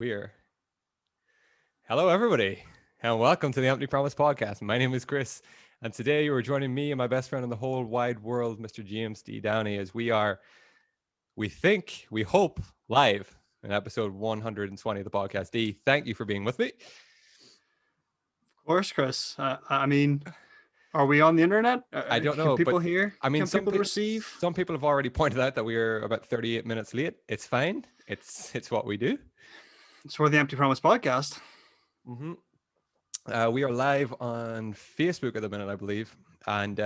We're hello, everybody, and welcome to the Empty Promise podcast. My name is Chris, and today you are joining me and my best friend in the whole wide world, Mr. James D. Downey, as we hope, live in episode 120 of the podcast. D, thank you for being with me. Of course, Chris. Are we on the internet? I don't Can know, people but hear? I mean, Can people receive? some people have already pointed out that we are about 38 minutes late. It's fine. It's what we do. It's for the Empty Promise podcast. Mm-hmm. We are live on Facebook at the minute, I believe. And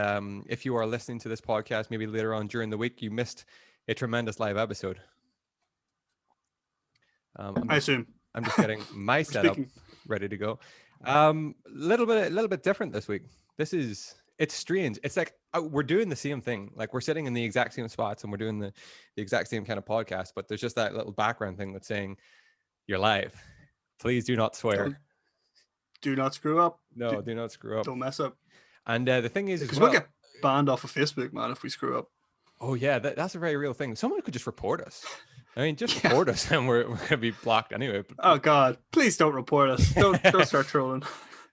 if you are listening to this podcast, maybe later on during the week, you missed a tremendous live episode. I assume. I'm just getting my setup ready to go. Little bit different this week. It's strange. It's like we're doing the same thing. Like we're sitting in the exact same spots and we're doing the exact same kind of podcast, but there's just that little background thing that's saying you're live. Please do not swear. Do not screw up. No, do not screw up. Don't mess up. And the thing is, because we'll get banned off of Facebook, man, if we screw up. Oh yeah, that's a very real thing. Someone could just report us. I mean, just report us, and we're gonna be blocked anyway. Oh God, please don't report us. Don't start trolling.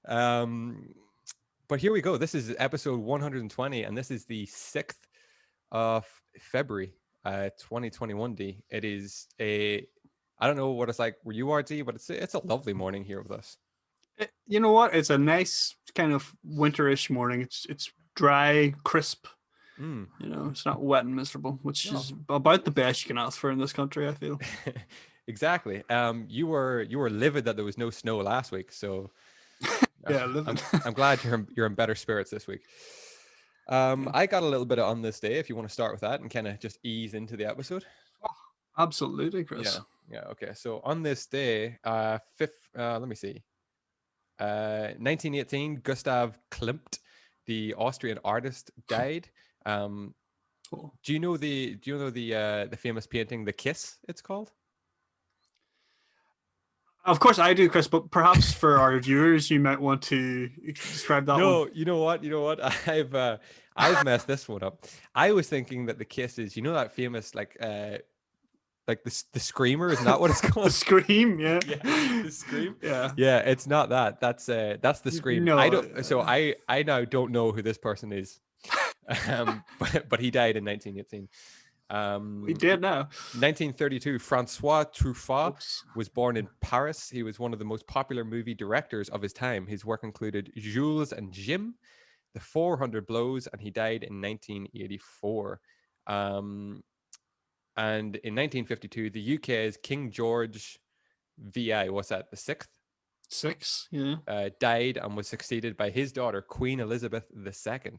But here we go. This is episode 120, and this is the 6th of February, 2021. D. It is I don't know what it's like where you are, D, but it's a lovely morning here with us. You know what? It's a nice kind of winterish morning. It's dry, crisp. You know, it's not wet and miserable, which is about the best you can ask for in this country, I feel. Exactly. You were livid that there was no snow last week, so yeah, livid. I'm glad you're in better spirits this week. I got a little bit on this day. If you want to start with that and kind of just ease into the episode. Oh, absolutely, Chris. Yeah. Okay. So on this day, let me see. 1918, Gustav Klimt, the Austrian artist, died. Cool. Do you know the famous painting, The Kiss, it's called? Of course I do, Chris, but perhaps for our viewers, you might want to describe that one. No, you know what? I've messed this one up. I was thinking that The Kiss is, that famous, like the Screamer, isn't that what it's called? The Scream, yeah. The Scream. Yeah, it's not that. That's the Scream. No, I now don't know who this person is. But he died in 1918. He did now. 1932, Francois Truffaut was born in Paris. He was one of the most popular movie directors of his time. His work included Jules and Jim, The 400 Blows, and he died in 1984. And in 1952, the UK's King George VI, what's that, the sixth? Six, yeah. Died and was succeeded by his daughter, Queen Elizabeth II.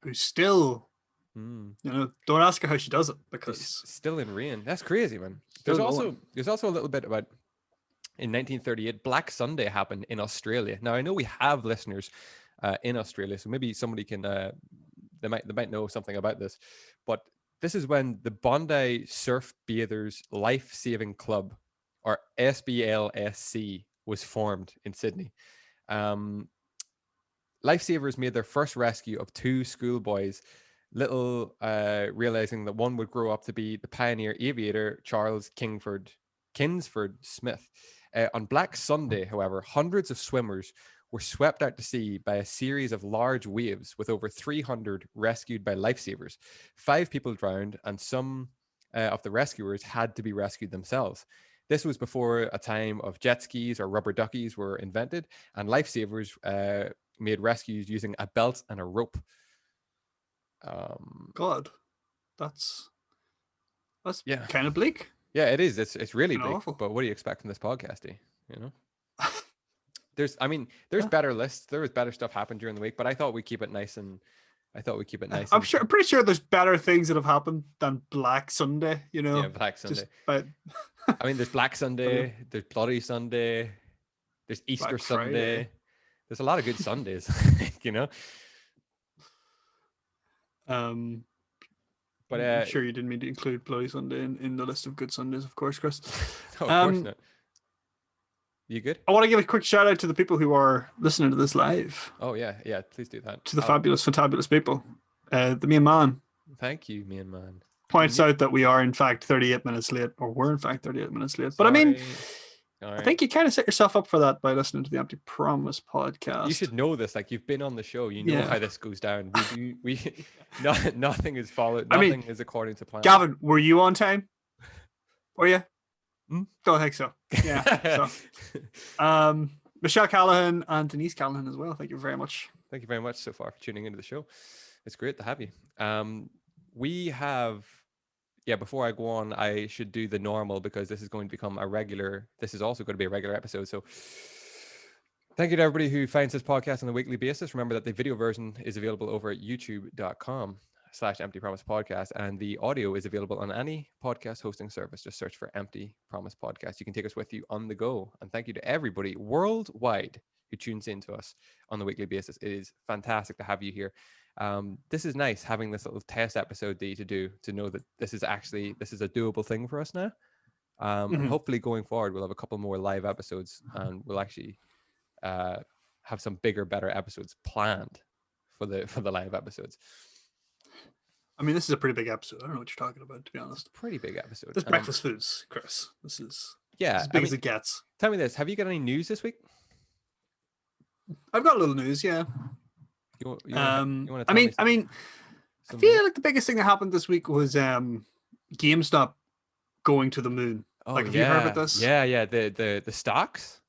Who's still, don't ask her how she does it, because still in reign. That's crazy, man. There's also a little bit about, in 1938, Black Sunday happened in Australia. Now I know we have listeners in Australia, so maybe somebody can they might know something about this, but this is when the Bondi Surf Bathers Life Saving Club, or SBLSC, was formed in Sydney. Lifesavers made their first rescue of two schoolboys, little realizing that one would grow up to be the pioneer aviator Charles Kingsford Smith. On Black Sunday, however, hundreds of swimmers were swept out to sea by a series of large waves, with over 300 rescued by lifesavers. 5 people drowned, and some of the rescuers had to be rescued themselves. This was before a time of jet skis or rubber duckies were invented, and lifesavers made rescues using a belt and a rope. God, that's kind of bleak. Yeah, it is. It's really bleak. Awful. But what do you expect from this podcast? There's better lists. There was better stuff happen during the week, but I thought we'd keep it nice. I'm pretty sure there's better things that have happened than Black Sunday. Yeah, Black Sunday. But I mean, there's Black Sunday. There's Bloody Sunday. There's Easter Sunday. There's a lot of good Sundays, But I'm sure you didn't mean to include Bloody Sunday in the list of good Sundays, of course, Chris. No, of course not. You good? I want to give a quick shout out to the people who are listening to this live. Oh yeah, please do that. To the fabulous, fantabulous people. The main man. Thank you, main man. points out that we are in fact 38 minutes late, or we're in fact 38 minutes late. But I mean, I think you kind of set yourself up for that by listening to the Empty Promise podcast. You should know this. Like, you've been on the show. You know how this goes down. Nothing is followed. Nothing is according to plan. Gavin, were you on time? Were you? Don't think so. Yeah. So, Michelle Callahan and Denise Callahan as well. Thank you very much. Thank you very much so far for tuning into the show. It's great to have you. We have... Yeah, before I go on, I should do the normal, because this is going to become a regular. This is also going to be a regular episode. So thank you to everybody who finds this podcast on a weekly basis. Remember that the video version is available over at youtube.com/Empty Promise Podcast. And the audio is available on any podcast hosting service. Just search for Empty Promise Podcast. You can take us with you on the go. And thank you to everybody worldwide who tunes in to us on the weekly basis. It is fantastic to have you here. This is nice having this little test episode to know that this is a doable thing for us now. And hopefully going forward, we'll have a couple more live episodes, and we'll actually have some bigger, better episodes planned for the live episodes. I mean, this is a pretty big episode. I don't know what you're talking about, to be honest. Pretty big episode. This breakfast foods, Chris. This is as big as it gets. Tell me this: have you got any news this week? I've got a little news, yeah. You want to I mean, I feel like the biggest thing that happened this week was GameStop going to the moon. Oh, have you heard about this? Yeah. The stocks.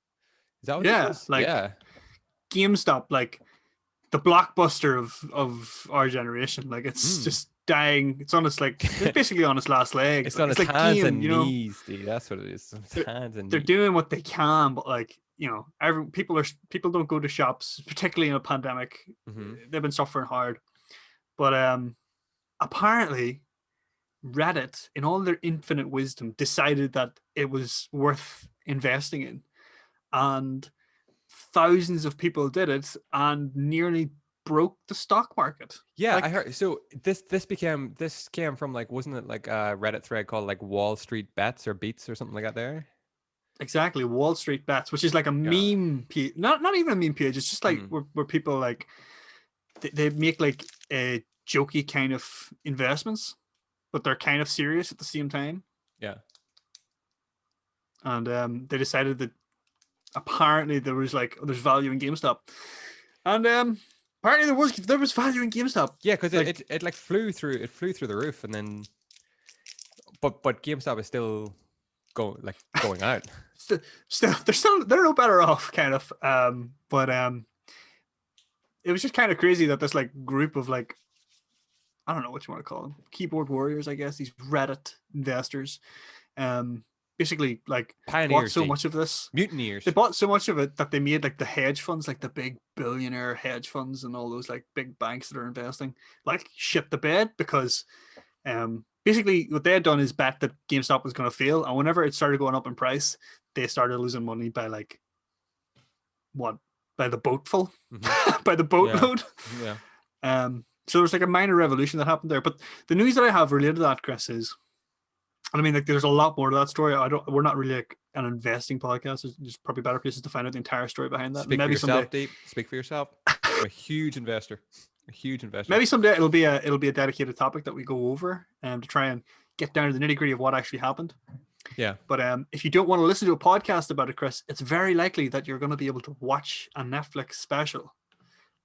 Is that what it is? GameStop, like the blockbuster of our generation. Like, it's just dying. It's on its it's basically on its last legs. It's on its hands and knees, dude. That's what it is. They're doing what they can, but like, you know, people don't go to shops, particularly in a pandemic. They've been suffering hard. But apparently Reddit, in all their infinite wisdom, decided that it was worth investing in. And thousands of people did it and nearly broke the stock market. Yeah, I heard. So this came from, like, wasn't it like a Reddit thread called like Wall Street Bets or Beats or something like that there? Exactly, Wall Street Bets, which is like a meme page. Not even a meme page. It's just like where people like they make like a jokey kind of investments, but they're kind of serious at the same time. Yeah. And they decided that apparently there's value in GameStop, and apparently there was value in GameStop. Yeah, because it like flew through the roof, and then but GameStop is still going out. They're no better off, kind of. But it was just kind of crazy that this like group of like, I don't know what you want to call them, keyboard warriors, I guess, these Reddit investors, basically like bought so much of this. Mutineers. They bought so much of it that they made like the hedge funds, like the big billionaire hedge funds and all those like big banks that are investing, like shit the bed, because basically what they had done is bet that GameStop was going to fail, and whenever it started going up in price, they started losing money by like by the boatful, by the boatload. Yeah. So there's like a minor revolution that happened there. But the news that I have related to that, Chris, is, and I mean, like, there's a lot more to that story. We're not really like an investing podcast. There's probably better places to find out the entire story behind that. Speak for yourself, Deep. Speak for yourself. I'm a huge investor. Maybe someday it'll be a dedicated topic that we go over to try and get down to the nitty gritty of what actually happened. Yeah. But if you don't want to listen to a podcast about it, Chris, it's very likely that you're going to be able to watch a Netflix special,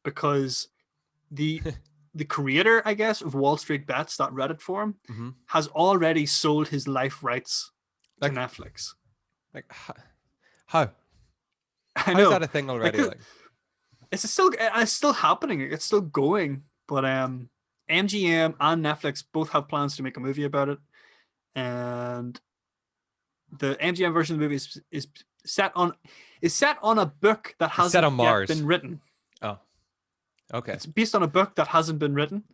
because the creator, I guess, of Wall Street Bets, that Reddit forum, has already sold his life rights to Netflix. Like, how? I know. How is that a thing already? It's still happening. It's still going. But MGM and Netflix both have plans to make a movie about it, and the MGM version of the movie is set on a book that hasn't yet been written. Oh, okay. It's based on a book that hasn't been written.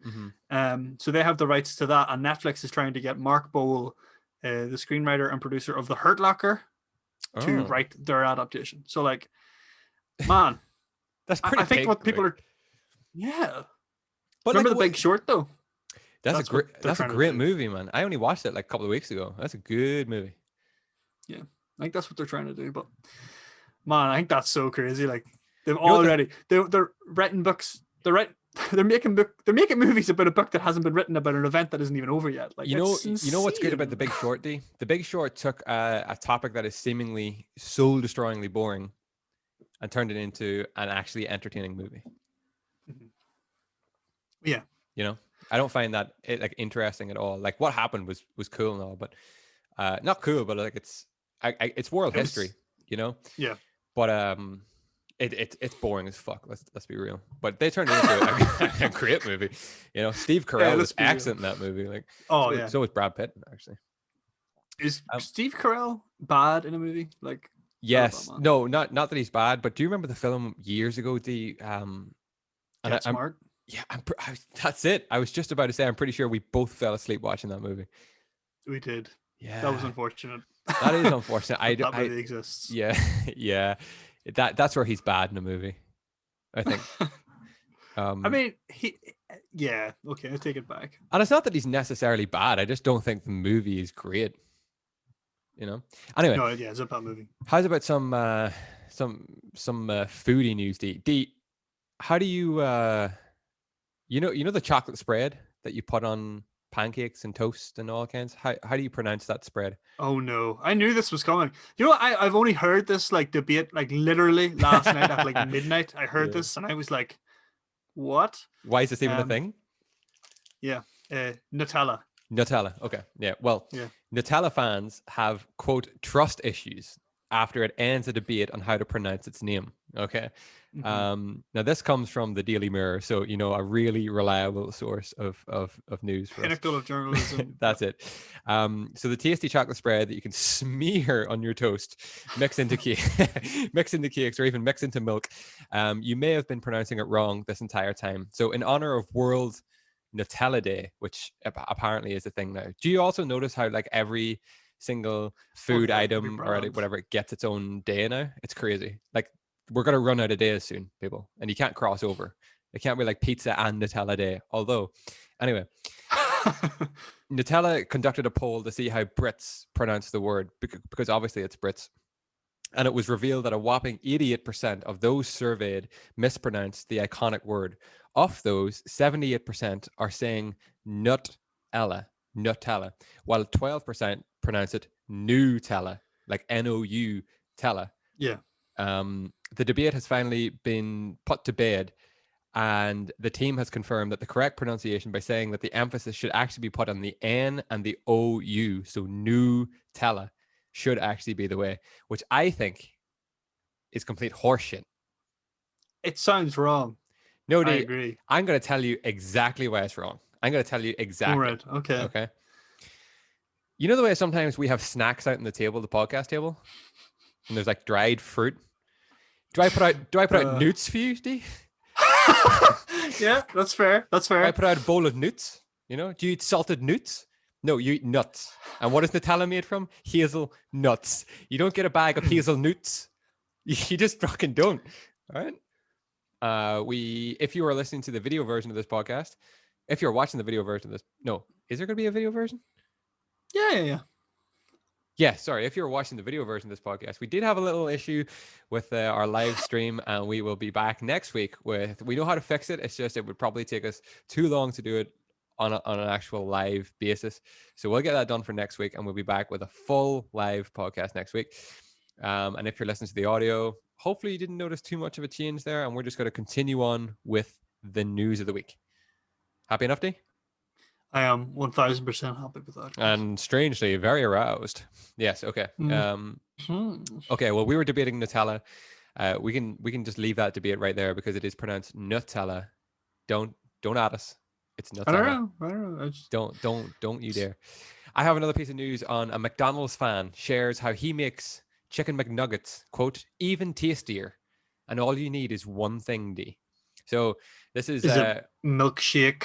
So they have the rights to that, and Netflix is trying to get Mark Bowl, the screenwriter and producer of The Hurt Locker, to write their adaptation. So, like, man, that's pretty. I think what people are, But remember The Big Short, though. That's a great movie, man. I only watched it like a couple of weeks ago. That's a good movie. Yeah, I think that's what they're trying to do. But man, I think that's so crazy. Like, they've already they're writing books. They're they're making movies about a book that hasn't been written about an event that isn't even over yet. Like, you know what's great about The Big Short, D? The Big Short took a topic that is seemingly soul-destroyingly boring and turned it into an actually entertaining movie. Yeah. You know, I don't find that like interesting at all. Like what happened was cool and all, but not cool, but like it's world history, you know? Yeah. But it's boring as fuck. Let's be real. But they turned it into a great movie. You know, Steve Carell was excellent in that movie. Like, so was Brad Pitt actually. Is Steve Carell bad in a movie? Like, yes, no, not that he's bad. But do you remember the film years ago? Get Smart. That's it. I was just about to say. I'm pretty sure we both fell asleep watching that movie. We did. Yeah, that was unfortunate. That is unfortunate. That movie exists. Yeah, yeah. That's where he's bad in a movie, I think. I mean, okay, I take it back. And it's not that he's necessarily bad. I just don't think the movie is great. You know. Anyway, no, yeah, it's a bad movie. How's about some foodie news, D? How do you you know the chocolate spread that you put on pancakes and toast and all kinds? How do you pronounce that spread? Oh no, I knew this was coming. You know, I've only heard this like debate like literally last night at like midnight. I heard this and I was like, what? Why is this even a thing? Yeah, Nutella. Okay, yeah. Well, Nutella fans have, quote, trust issues after it ends a debate on how to pronounce its name. Okay. Now this comes from the Daily Mirror, so you know, a really reliable source of news for Pinnacle of journalism. That's it. So the tasty chocolate spread that you can smear on your toast, mix into cakes, or even mix into milk. You may have been pronouncing it wrong this entire time. So in honor of World Nutella Day, which apparently is a thing now. Do you also notice how like every single food item or whatever gets its own day now? It's crazy. Like we're gonna run out of days soon, people, and you can't cross over. It can't be like pizza and Nutella Day. Although, anyway, Nutella conducted a poll to see how Brits pronounce the word because obviously it's Brits. And it was revealed that a whopping 88% of those surveyed mispronounced the iconic word. Of those, 78% are saying Nutella, while 12% pronounce it Nutella, like N-O-U Tella. Yeah. The debate has finally been put to bed, and the team has confirmed that the correct pronunciation by saying that the emphasis should actually be put on the N and the O-U, so Nutella, should actually be the way, which I think is complete horseshit. It sounds wrong. No, I agree. I'm going to tell you exactly why it's wrong. I'm going to tell you exactly. Right. Okay. Okay. You know the way sometimes we have snacks out on the table, the podcast table, and there's like dried fruit. Do I put out newts for you, Steve? Yeah, that's fair. That's fair. Do I put out a bowl of newts? You know, do you eat salted newts? No, you eat nuts. And what is Nutella made from? Hazelnuts. You don't get a bag of hazelnuts. You just fucking don't. All right. If you are listening to the video version of this podcast, if you're watching the video version of this, no, is there going to be a video version? Yeah, sorry. If you're watching the video version of this podcast, we did have a little issue with our live stream, and we will be back next week we know how to fix it. It's just, it would probably take us too long to do it on an actual live basis. So we'll get that done for next week, and we'll be back with a full live podcast next week. And if you're listening to the audio, hopefully you didn't notice too much of a change there, and we're just going to continue on with the news of the week. Happy enough, D? I am 1000% happy with that. And strangely, very aroused. Yes. Okay. Okay. Well, we were debating Nutella. We can just leave that debate right there because it is pronounced Nutella. Don't add us. It's Nutella. I don't know. Don't you dare. I have another piece of news on a McDonald's fan shares how he makes chicken McNuggets, quote, even tastier. And all you need is one thing, D. So this is a milkshake.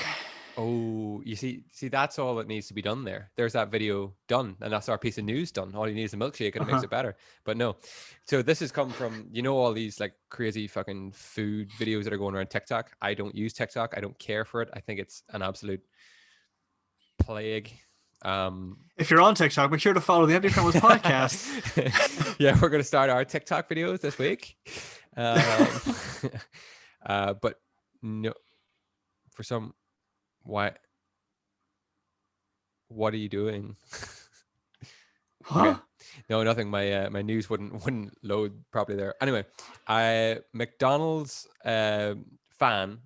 Oh, you see, that's all that needs to be done there. There's that video done, and that's our piece of news done. All you need is a milkshake, and it makes it better. But no. So this has come from, you know, all these like crazy fucking food videos that are going around TikTok. I don't use TikTok. I don't care for it. I think it's an absolute plague. If you're on TikTok, make sure to follow the Empty Promise podcast. Yeah, we're going to start our TikTok videos this week. But no. for some. Why? What are you doing? Huh? Okay. No, nothing. My news wouldn't load properly there. Anyway, McDonald's fan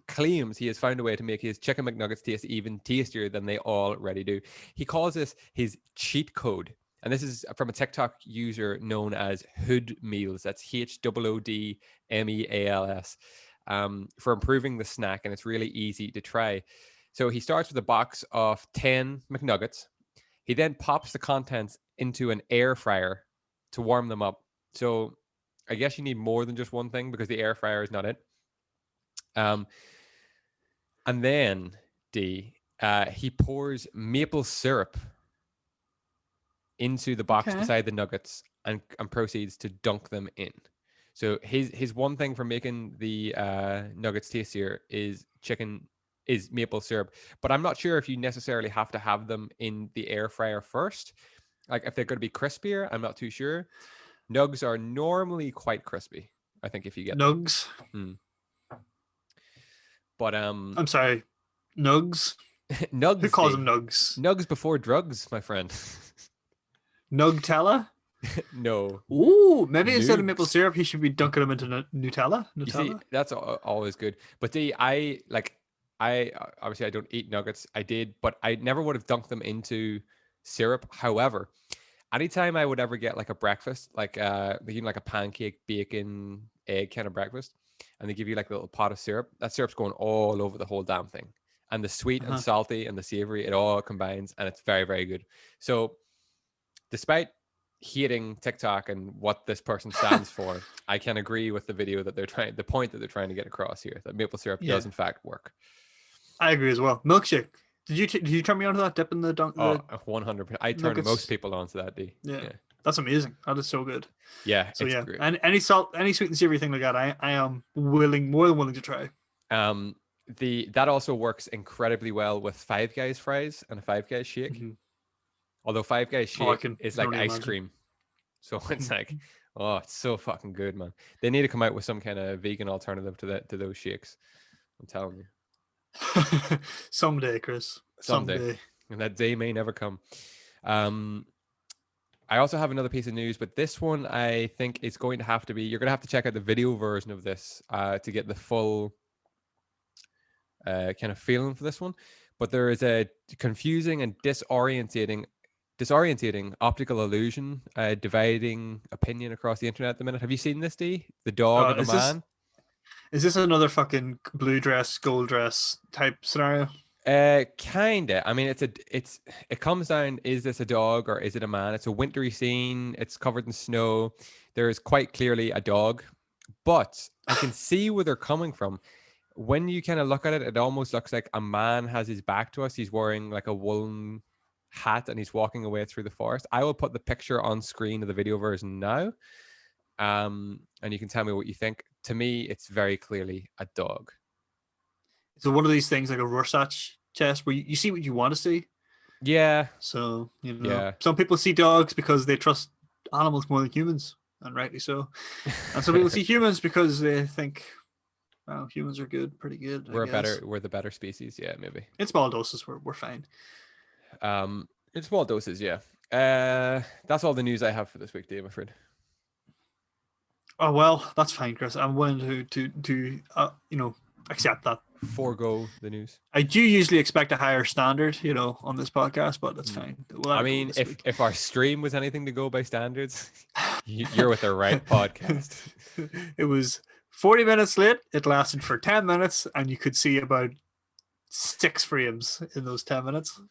claims he has found a way to make his chicken McNuggets taste even tastier than they already do. He calls this his cheat code. And this is from a TikTok user known as Hood Meals. That's HOODMEALS, for improving the snack. And it's really easy to try. So he starts with a box of 10 McNuggets. He then pops the contents into an air fryer to warm them up. So I guess you need more than just one thing because the air fryer is not it. And then he pours maple syrup into the box beside the nuggets and proceeds to dunk them in. So his one thing for making the nuggets tastier is maple syrup. But I'm not sure if you necessarily have to have them in the air fryer first. Like if they're going to be crispier, I'm not too sure. Nugs are normally quite crispy, I think, if you get Nugs. But I'm sorry, nugs. Nugs. Who calls them nugs? Nugs before drugs, my friend. Nugtella? No. Ooh, maybe Nugs. Instead of maple syrup, he should be dunking them into Nutella. You see, that's always good. But I obviously I don't eat nuggets. I did, but I never would have dunked them into syrup. However, anytime I would ever get like a breakfast, like like a pancake, bacon, egg kind of breakfast, and they give you like a little pot of syrup, that syrup's going all over the whole damn thing. And the sweet and salty and the savory, it all combines, and it's very, very good. So despite hating TikTok and what this person stands for, I can agree with the point that they're trying to get across here, that maple syrup does in fact work. I agree as well. Milkshake. Did you turn me on to that? Dip in the dunk? 100%. I turned most people onto that, D. Yeah. That's amazing. That is so good. Yeah. So it's great. And any sweet and savory thing like that, I am more than willing to try. That also works incredibly well with Five Guys fries and a Five Guys shake. Mm-hmm. Although Five Guys shake is like ice cream. So it's like, it's so fucking good, man. They need to come out with some kind of vegan alternative to those shakes. I'm telling you. Someday, Chris. Someday. And that day may never come. I also have another piece of news, but this one I think is going to have to be, you're going to have to check out the video version of this to get the full kind of feeling for this one. But there is a confusing and disorientating optical illusion dividing opinion across the internet at the minute. Have you seen this, D? The dog and the man? Is this another fucking blue dress, gold dress type scenario? Kinda. I mean, it comes down, is this a dog or is it a man? It's a wintry scene. It's covered in snow. There is quite clearly a dog, but I can see where they're coming from. When you kind of look at it, it almost looks like a man has his back to us. He's wearing like a woolen hat and he's walking away through the forest. I will put the picture on screen of the video version now. And you can tell me what you think. To me, it's very clearly a dog. So one of these things like a Rorschach test where you see what you want to see. Yeah. So, some people see dogs because they trust animals more than humans, and rightly so. And some people see humans because they think, well, humans are pretty good. We're the better species. Yeah, maybe. In small doses, we're fine. In small doses, yeah. That's all the news I have for this week, Dave, I'm afraid. Oh, well, that's fine, Chris. I'm willing to accept that. Forgo the news. I do usually expect a higher standard, on this podcast, but that's fine. I mean, if our stream was anything to go by standards, you're with the right podcast. It was 40 minutes late. It lasted for 10 minutes, and you could see about 6 frames in those 10 minutes.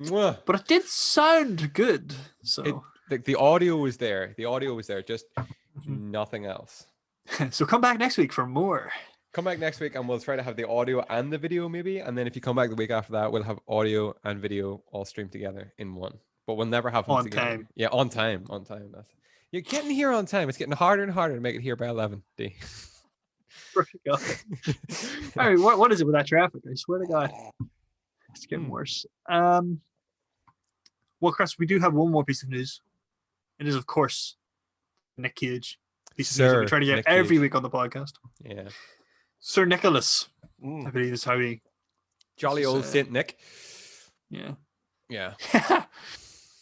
But it did sound good. So the audio was there. The audio was there, just nothing else. So come back next week for more. Come back next week and we'll try to have the audio and the video maybe. And then if you come back the week after that, we'll have audio and video all streamed together in one. But we'll never have them on together. Time. Yeah, on time. You're getting here on time. It's getting harder and harder to make it here by 11. D. All right, what is it with that traffic? I swear to God, it's getting worse. Well, Chris, we do have one more piece of news. It is, of course, Nic Cage. Piece of news that we try to get every week on the podcast. Yeah. Sir Nicholas, I believe is how he Jolly old Saint Nick. Yeah. Yeah.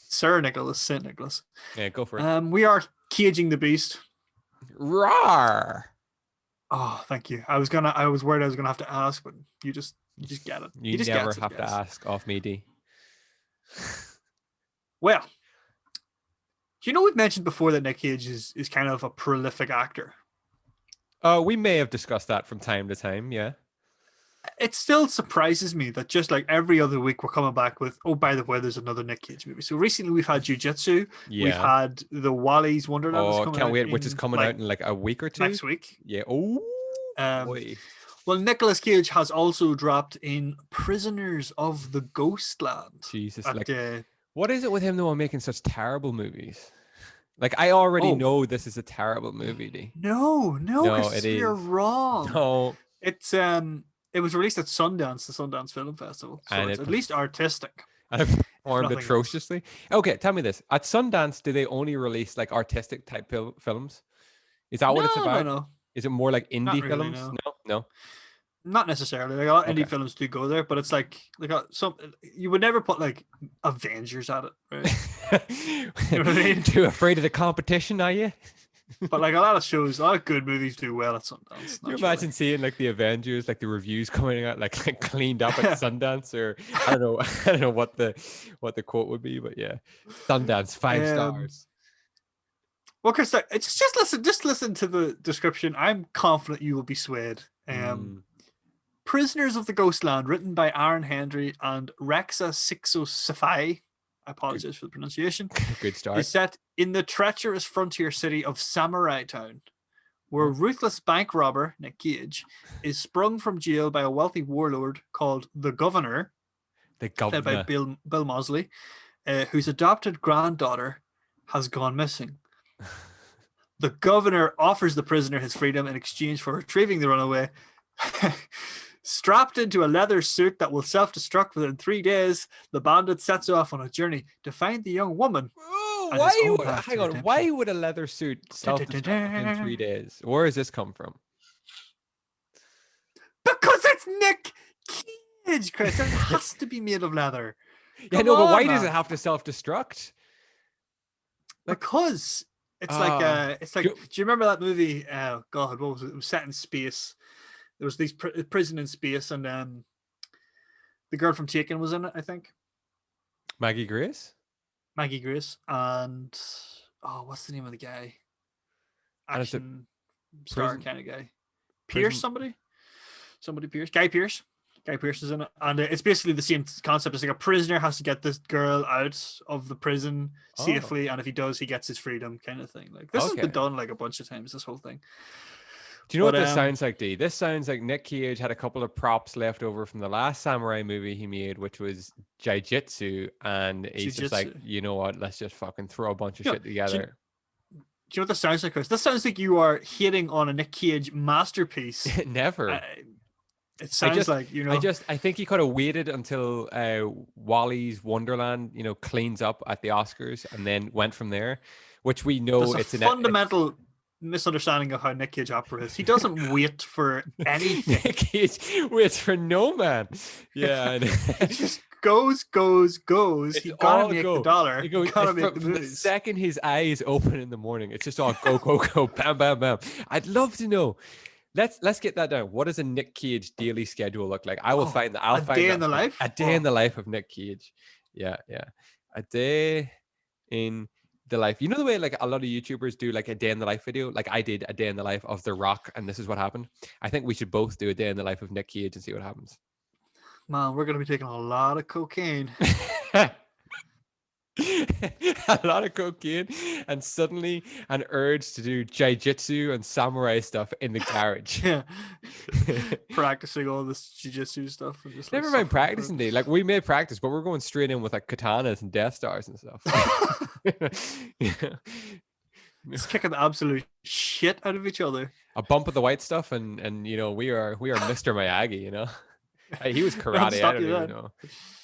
Sir Nicholas, Saint Nicholas. Yeah, go for it. We are caging the beast. Rawr. Oh, thank you. I was worried I was gonna have to ask, but you just get it. You just never gets have to ask off me, D. Well, do you know we've mentioned before that Nic Cage is kind of a prolific actor? We may have discussed that from time to time, yeah. It still surprises me that just like every other week we're coming back with, oh, by the way, there's another Nic Cage movie. So recently we've had Jiu-Jitsu. Yeah. We've had the Wally's Wonderland. Oh, can't wait, which is coming out in like a week or two. Next week. Yeah. Oh, boy. Well, Nicolas Cage has also dropped in Prisoners of the Ghostland. Jesus, what is it with him though on making such terrible movies? Like, I already know this is a terrible movie, D. No, you're wrong. No. It's it was released at Sundance, the Sundance Film Festival. So it's at least artistic. And it performed atrociously. Okay, tell me this. At Sundance, do they only release like artistic type films? Is that what it's about? No. Is it more like indie really, films? No. Not necessarily. Like a lot of indie films do go there, but it's like some you would never put like Avengers at it, right? You know what I mean? Too afraid of the competition, are you? But like a lot of good movies do well at Sundance. Can you imagine seeing like the Avengers, like the reviews coming out like cleaned up at Sundance, or I don't know what the quote would be, but yeah, Sundance 5 stars. Well, Chris, just listen to the description. I'm confident you will be swayed. Prisoners of the Ghostland, written by Aaron Hendry and Rexa Sixosafai. I apologize for the pronunciation. Good start. Is set in the treacherous frontier city of Samurai Town, where a ruthless bank robber, Nic Cage, is sprung from jail by a wealthy warlord called the Governor, played by Bill Moseley, whose adopted granddaughter has gone missing. The Governor offers the prisoner his freedom in exchange for retrieving the runaway. Strapped into a leather suit that will self-destruct within 3 days, the bandit sets off on a journey to find the young woman. Why would a leather suit self-destruct in 3 days? Where does this come from? Because it's Nic Cage, Chris. It has to be made of leather. But why does it have to self-destruct? Because it's do you remember that movie? Oh God, what was it? It was set in space. There was these prison in space, and the girl from Taken was in it, I think. Maggie Grace, and what's the name of the guy? Action star kind of guy. Pierce, somebody Pierce. Guy Pierce. Guy Pierce is in it, and it's basically the same concept. It's like a prisoner has to get this girl out of the prison safely, and if he does, he gets his freedom, kind of thing. Like this has been done like a bunch of times. This whole thing. Do you know what this sounds like, D? This sounds like Nic Cage had a couple of props left over from the last samurai movie he made, which was Jiu-Jitsu, and he's just like, you know what? Let's just fucking throw a bunch of shit together. Do you know what this sounds like, Chris? This sounds like you are hating on a Nic Cage masterpiece. Never. It sounds like, you know. I think he could have waited until Wally's Wonderland, cleans up at the Oscars, and then went from there, which we know it's a fundamental misunderstanding of how Nic Cage operates. He doesn't wait for anything. Nic Cage waits for no man. Yeah. It just goes. You gotta make the dollar. You gotta make the movies. The second his eyes open in the morning, it's just all go, bam, bam, bam. I'd love to know. Let's get that down. What does a Nic Cage daily schedule look like? I will find that. A day in the life of Nic Cage. Yeah. A day in the life. You know the way like a lot of YouTubers do like a day in the life video? Like I did a day in the life of The Rock, and this is what happened. I think we should both do a day in the life of Nic Cage and see what happens. Man, we're gonna be taking a lot of cocaine. A lot of cocaine, and suddenly an urge to do jiu-jitsu and samurai stuff in the garage. Yeah. Practicing all this jiu-jitsu stuff. And just, never mind practicing, day. Like we may practice, but we're going straight in with like katanas and Death Stars and stuff. Just kicking the absolute shit out of each other. A bump of the white stuff, and we are Mr. Miyagi, He was karate. I don't even know.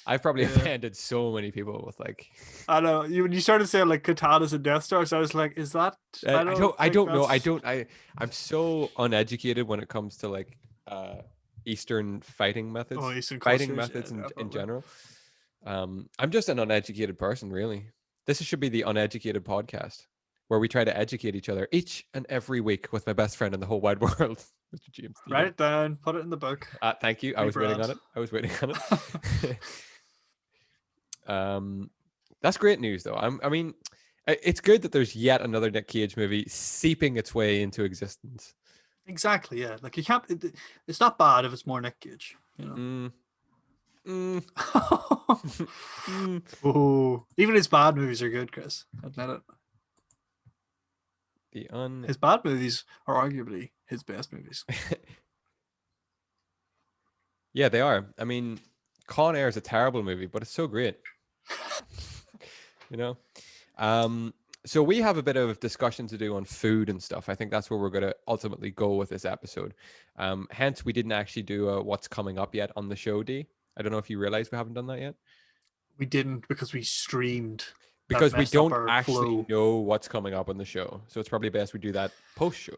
I've probably offended so many people with like. I know when you started saying like katanas and Death Stars, I was like, "Is that?" I don't know. I'm so uneducated when it comes to like Eastern fighting methods. Eastern Fighting cultures, methods yeah, in definitely. general. I'm just an uneducated person, really. This should be the uneducated podcast where we try to educate each other each and every week with my best friend in the whole wide world, Mr. James. Write it down, put it in the book. Thank you. I was waiting on Rebrand. it. That's great news, though. I mean, it's good that there's yet another Nic Cage movie seeping its way into existence. Exactly, yeah. Like you can't. It's not bad if it's more Nic Cage, you know. Oh, even his bad movies are good, Chris. Admit it. His bad movies are arguably his best movies. Yeah, they are. I mean, Con Air is a terrible movie, but it's so great. You know. So we have a bit of discussion to do on food and stuff. I think that's where we're going to ultimately go with this episode. Hence, we didn't actually do what's coming up yet on the show, D. I don't know if you realize we haven't done that yet. We didn't because we streamed. Because we don't actually know what's coming up on the show. So it's probably best we do that post-show.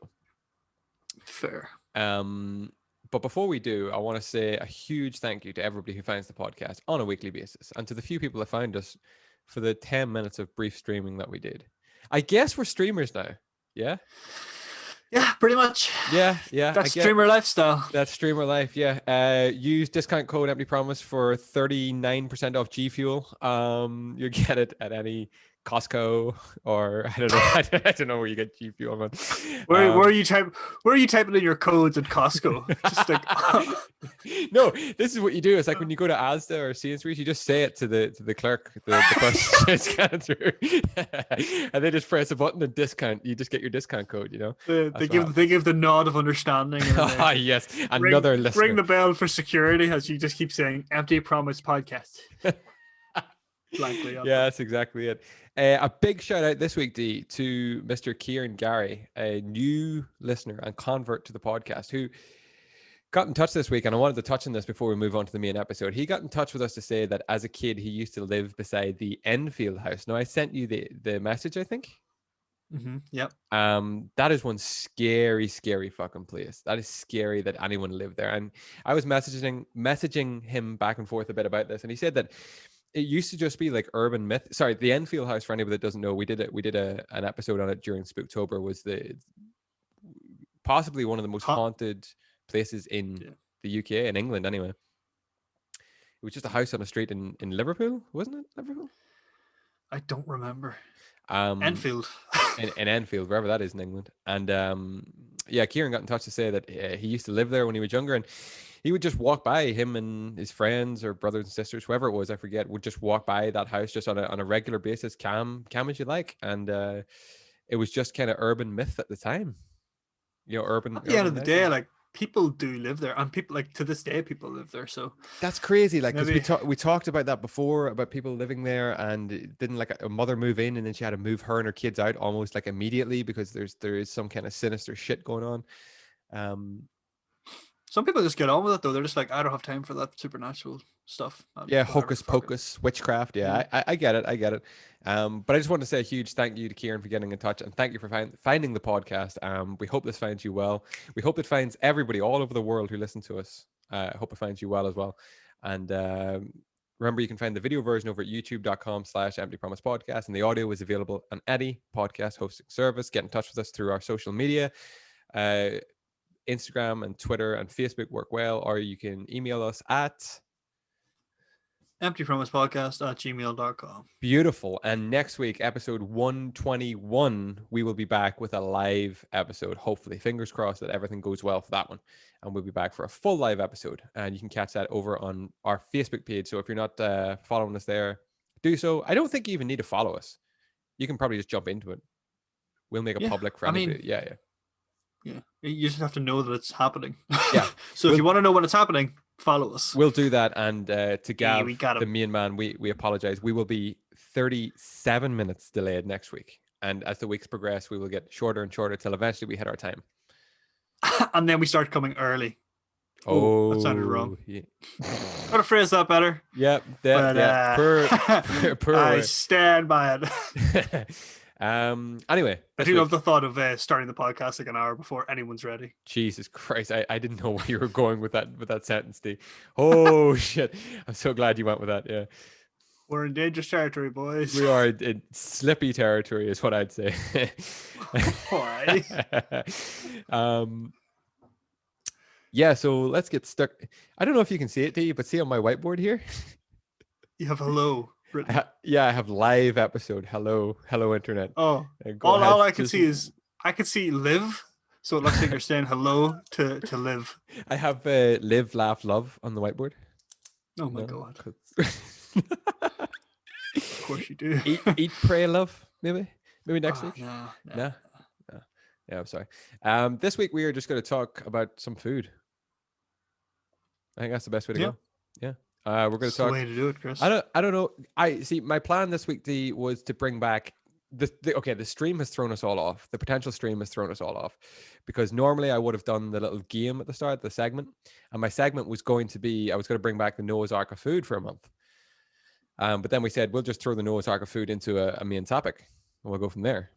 Fair. But before we do, I want to say a huge thank you to everybody who finds the podcast on a weekly basis. And to the few people that found us for the 10 minutes of brief streaming that we did. I guess we're streamers now. Yeah? Yeah, pretty much. Yeah. That's streamer lifestyle. That's streamer life, yeah. Use discount code Empty Promise for 39% off G Fuel. You get it at any Costco or I don't know. I don't know where you get G Fuel, man. Where are you typing in your codes at Costco? Just like No, this is what you do. It's like when you go to Asda or Sainsbury's, you just say it to the clerk, the person scanning through, and they just press a button and discount. You just get your discount code. You know, they give the nod of understanding. Ah, yes, another listener. Ring the bell for security as you just keep saying "Empty Promise Podcast." Blankly. Yeah, that's exactly it. A big shout out this week, D, to Mr. Kieran Gary, a new listener and convert to the podcast who got in touch this week. And I wanted to touch on this before we move on to the main episode. He got in touch with us to say that as a kid, he used to live beside the Enfield house. Now, I sent you the message, I think. Mm-hmm. Yep. That is one scary fucking place. That is scary that anyone lived there. And I was messaging him back and forth a bit about this, and he said that it used to just be like urban myth. Sorry, the Enfield house, for anybody that doesn't know, we did an episode on it during Spooktober. Was possibly one of the most haunted places in the UK, in England anyway. It was just a house on a street in Liverpool, wasn't it? Liverpool? I don't remember. Enfield. in Enfield, wherever that is in England. And Kieran got in touch to say that he used to live there when he was younger, and he would just walk by, him and his friends or brothers and sisters, whoever it was, I forget, would just walk by that house just on a regular basis, calm as you like. And it was just kind of urban myth at the time. You know, urban. At the end of the day, like, people do live there, and people, like, to this day, people live there. So that's crazy. Like, because we talked about that before, about people living there, and didn't like a mother move in and then she had to move her and her kids out almost like immediately because there is some kind of sinister shit going on. Some people just get on with it, though. They're just like, I don't have time for that supernatural stuff. Yeah, hocus pocus, witchcraft. Yeah, I get it. But I just want to say a huge thank you to Kieran for getting in touch, and thank you for finding the podcast. We hope this finds you well. We hope it finds everybody all over the world who listen to us. I hope it finds you well as well. And remember, you can find the video version over at youtube.com/Empty Promise Podcast, and the audio is available on any podcast hosting service. Get in touch with us through our social media. Instagram and Twitter and Facebook work well, or you can email us at emptypromisepodcast@gmail.com. Beautiful. And next week, episode 121, we will be back with a live episode. Hopefully, fingers crossed that everything goes well for that one. And we'll be back for a full live episode. And you can catch that over on our Facebook page. So if you're not following us there, do so. I don't think you even need to follow us. You can probably just jump into it. We'll make it public for anybody. Yeah. You just have to know that it's happening. Yeah. So if you want to know when it's happening, follow us. We'll do that. And to Gav, the main man, we apologize. We will be 37 minutes delayed next week. And as the weeks progress, we will get shorter and shorter till eventually we hit our time. And then we start coming early. Oh, that sounded wrong. Yeah. Gotta phrase that better. Yep. I stand by it. Anyway, I this do love week, the thought of starting the podcast like an hour before anyone's ready. Jesus Christ, I didn't know where you were going with that sentence, D. Oh shit. I'm so glad you went with that. Yeah. We're in dangerous territory, boys. We are in slippy territory, is what I'd say. Why? Yeah, so let's get stuck. I don't know if you can see it, D, but see on my whiteboard here? You have hello written. I have live episode. Hello, internet. Oh, Go ahead. all I can see is I can see live, so it looks like you're saying hello to live. I have live, laugh, love on the whiteboard. Oh my god! Of course you do. eat, pray, love. Maybe next week. No. Yeah, I'm sorry. This week we are just going to talk about some food. I think that's the best way to go. Yeah. We're going to talk. The way to do it, Chris. I don't know. I see. My plan this week, D, was to bring back the stream has thrown us all off. The potential stream has thrown us all off because normally I would have done the little game at the start, the segment, and my segment was going to be I was going to bring back the Noah's Ark of food for a month. But then we said we'll just throw the Noah's Ark of food into a main topic, and we'll go from there.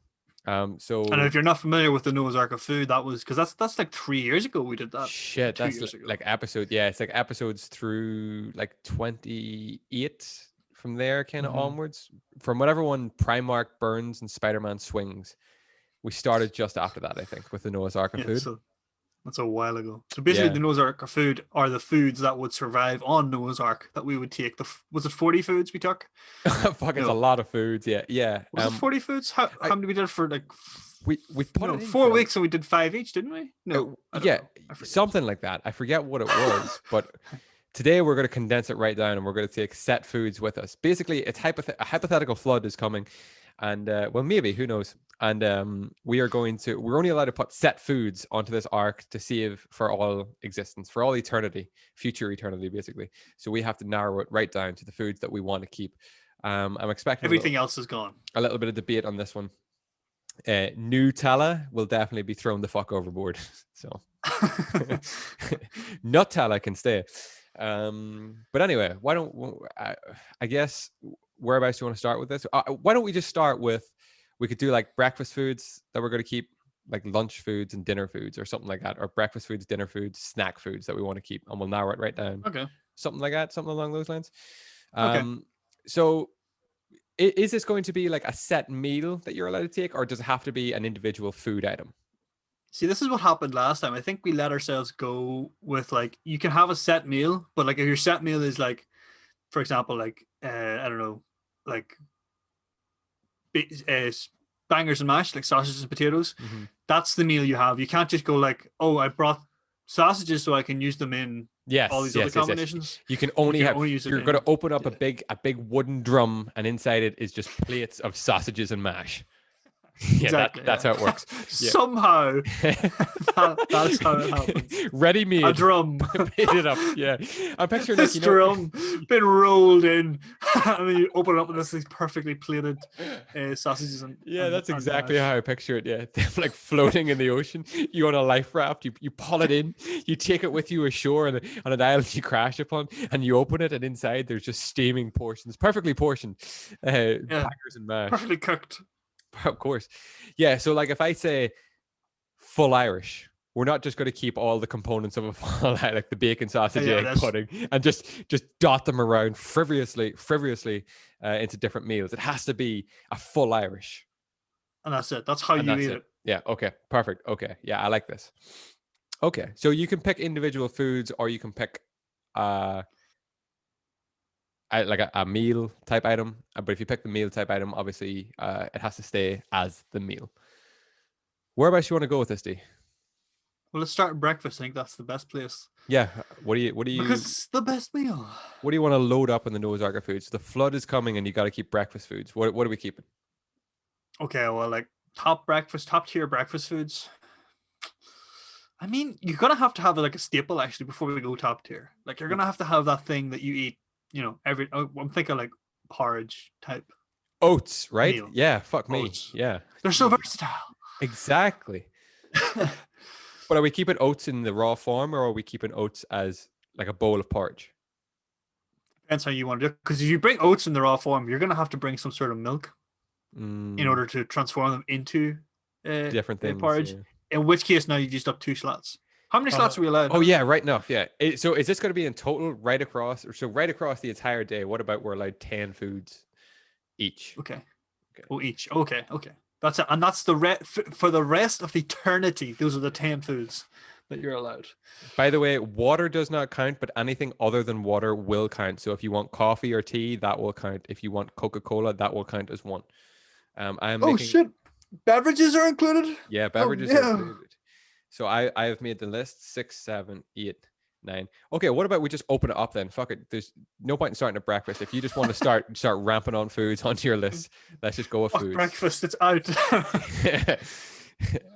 And if you're not familiar with the Noah's Ark of food, that was because that's like 3 years ago we did that. Shit, that's like episode. Yeah, it's like episodes through like 28 from there, kind of onwards. From whatever one Primark Burns and Spider-Man Swings, we started just after that, I think, with the Noah's Ark of food. So that's a while ago. So basically, the Noah's Ark of food are the foods that would survive on Noah's Ark that we would take. Was it 40 foods we took? Fuck, it's a lot of foods. Yeah. Was it 40 foods? How many we did for like? We put it in 4 weeks and we did 5 each, didn't we? No. Something like that. I forget what it was, but today we're going to condense it right down and we're going to take set foods with us. Basically, it's a hypothetical flood is coming, and well, maybe, who knows? And we're only allowed to put set foods onto this ark to save for all existence, for all eternity, future eternity, basically. So we have to narrow it right down to the foods that we want to keep. I'm expecting everything else is gone. A little bit of debate on this one. Nutella will definitely be thrown the fuck overboard. So Nutella can stay. But anyway, why don't I guess whereabouts do you want to start with this? Why don't we just start with, we could do like breakfast foods that we're going to keep, like lunch foods and dinner foods or something like that, or breakfast foods, dinner foods, snack foods that we want to keep, and we'll narrow it right down. Okay. Something like that, something along those lines. Okay. So is this going to be like a set meal that you're allowed to take, or does it have to be an individual food item? See, this is what happened last time. I think we let ourselves go with like, you can have a set meal, but like if your set meal is like, for example, like, I don't know, like bangers and mash, like sausages and potatoes. That's the meal you have. You can't just go like, oh, I brought sausages so I can use them in all these other combinations. You can only you're going to open up a big wooden drum, and inside it is just plates of sausages and mash. Exactly, that's how it works. Somehow that's how it happens. Ready made. A drum. Made it up. Yeah. I'm picturing this drum been rolled in. And then you open it up and there's these perfectly plated sausages and that's exactly how I picture it. Yeah. They're like floating in the ocean. You on a life raft, you pull it in, you take it with you ashore on an island you crash upon, and you open it, and inside there's just steaming portions, perfectly portioned bangers and mash. Perfectly cooked. Of course. Yeah. So like if I say full Irish, we're not just going to keep all the components of a full, like the bacon, sausage, egg, pudding, and just dot them around frivolously into different meals. It has to be a full Irish. And that's it. That's how you eat it. Yeah. Okay. Perfect. Okay. Yeah. I like this. Okay. So you can pick individual foods, or you can pick like a meal type item, but if you pick the meal type item, obviously it has to stay as the meal. Whereabouts you want to go with this, D? Well, let's start at breakfast. I think that's the best place. Yeah. What do you? Because it's the best meal. What do you want to load up in the Noah's Ark of foods? The flood is coming, and you got to keep breakfast foods. What are we keeping? Okay, well, like top tier breakfast foods. I mean, you're gonna have to have like a staple actually before we go top tier. Like you're gonna have to have that thing that you eat. I'm thinking like porridge type. Oats, right? Meal. Yeah, fuck me. Oats. Yeah. They're so versatile. Exactly. But are we keeping oats in the raw form, or are we keeping oats as like a bowl of porridge? Depends how you want to do it. Because if you bring oats in the raw form, you're going to have to bring some sort of milk. in order to transform them into different things. porridge. Yeah. In which case, now you used up 2 slots. How many slots are we allowed? Oh yeah, right enough. Yeah. So is this going to be in total right across? So right across the entire day? What about we're allowed 10 foods each? Okay. Oh, each. Okay. That's it, and that's for the rest of eternity. Those are the 10 foods that you're allowed. By the way, water does not count, but anything other than water will count. So if you want coffee or tea, that will count. If you want Coca-Cola, that will count as one. Shit! Beverages are included. Yeah, beverages are included. So I have made the list 6, 7, 8, 9. Okay, what about we just open it up then? Fuck it. There's no point in starting at breakfast. If you just want to start ramping on foods onto your list, let's just go with foods. Breakfast, it's out.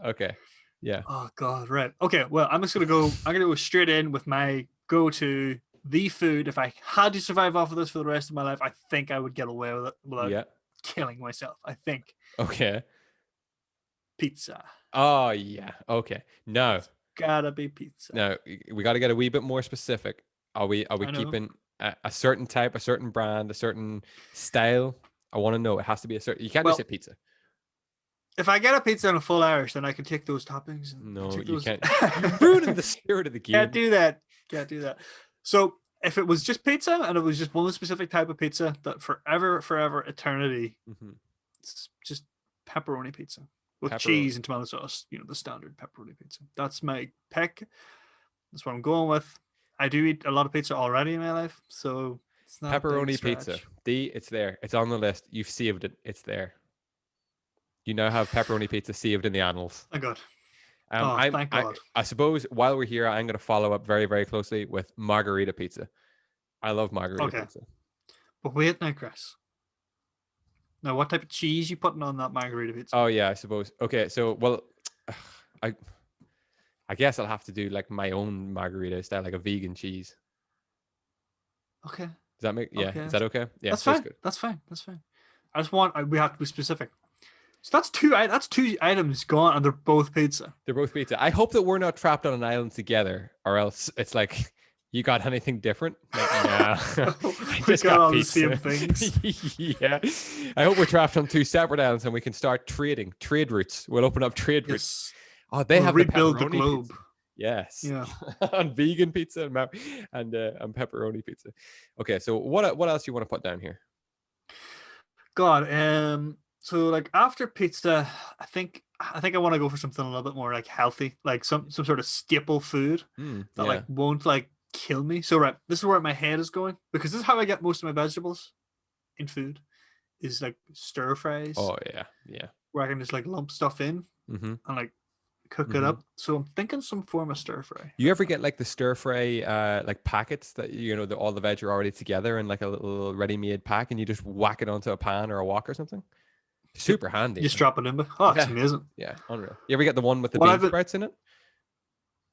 Okay. Yeah. Oh God, right. Okay, well, I'm gonna go straight in with my go-to, the food. If I had to survive off of this for the rest of my life, I think I would get away with it without killing myself. I think. Okay. Pizza. Oh yeah. Okay. No. Gotta be pizza. No, we got to get a wee bit more specific. Are we keeping a certain type, a certain brand, a certain style? I want to know. It has to be a certain. You can't just say pizza. If I get a pizza and a full Irish, then I can take those toppings. No, you can't. You're ruining the spirit of the game. Can't do that. So if it was just pizza and it was just one specific type of pizza, that forever, eternity, it's just pepperoni pizza. With cheese and tomato sauce, the standard pepperoni pizza. That's my pick. That's what I'm going with. I do eat a lot of pizza already in my life, so it's not pepperoni pizza. It's there. It's on the list. You've saved it. It's there. You now have pepperoni pizza saved in the annals. Thank God. Thank God. I suppose while we're here, I'm going to follow up very, very closely with margarita pizza. I love margarita pizza. But wait now, Chris. Now, what type of cheese you putting on that margarita pizza? Oh yeah, I suppose. Okay, so I guess I'll have to do like my own margarita style, like a vegan cheese. Okay. Does that make Is that okay? Yeah, that's fine. Good. That's fine. I just we have to be specific. So that's two items gone, and they're both pizza. They're both pizza. I hope that we're not trapped on an island together, or else it's like. You got anything different? Like, no. I just got all pizza. The same things. Yeah. I hope we're trapped on 2 separate islands and we can start trade routes. We'll open up trade routes. Oh, they have rebuild the globe. Pizza. Yes. Yeah. On vegan pizza and pepperoni pizza. Okay, so what else do you want to put down here? God, so like after pizza, I think I want to go for something a little bit more like healthy, like some sort of staple food that like won't like kill me. So right, this is where my head is going, because this is how I get most of my vegetables in food, is like stir fries. Oh yeah, where I can just like lump stuff in and like cook it up. So I'm thinking some form of stir fry. You ever get like the stir fry like packets that all the veg are already together in like a little ready-made pack, and you just whack it onto a pan or a wok or something? Super handy. Just drop it in. It's amazing. Yeah, unreal. You ever get the one with the bean sprouts in it?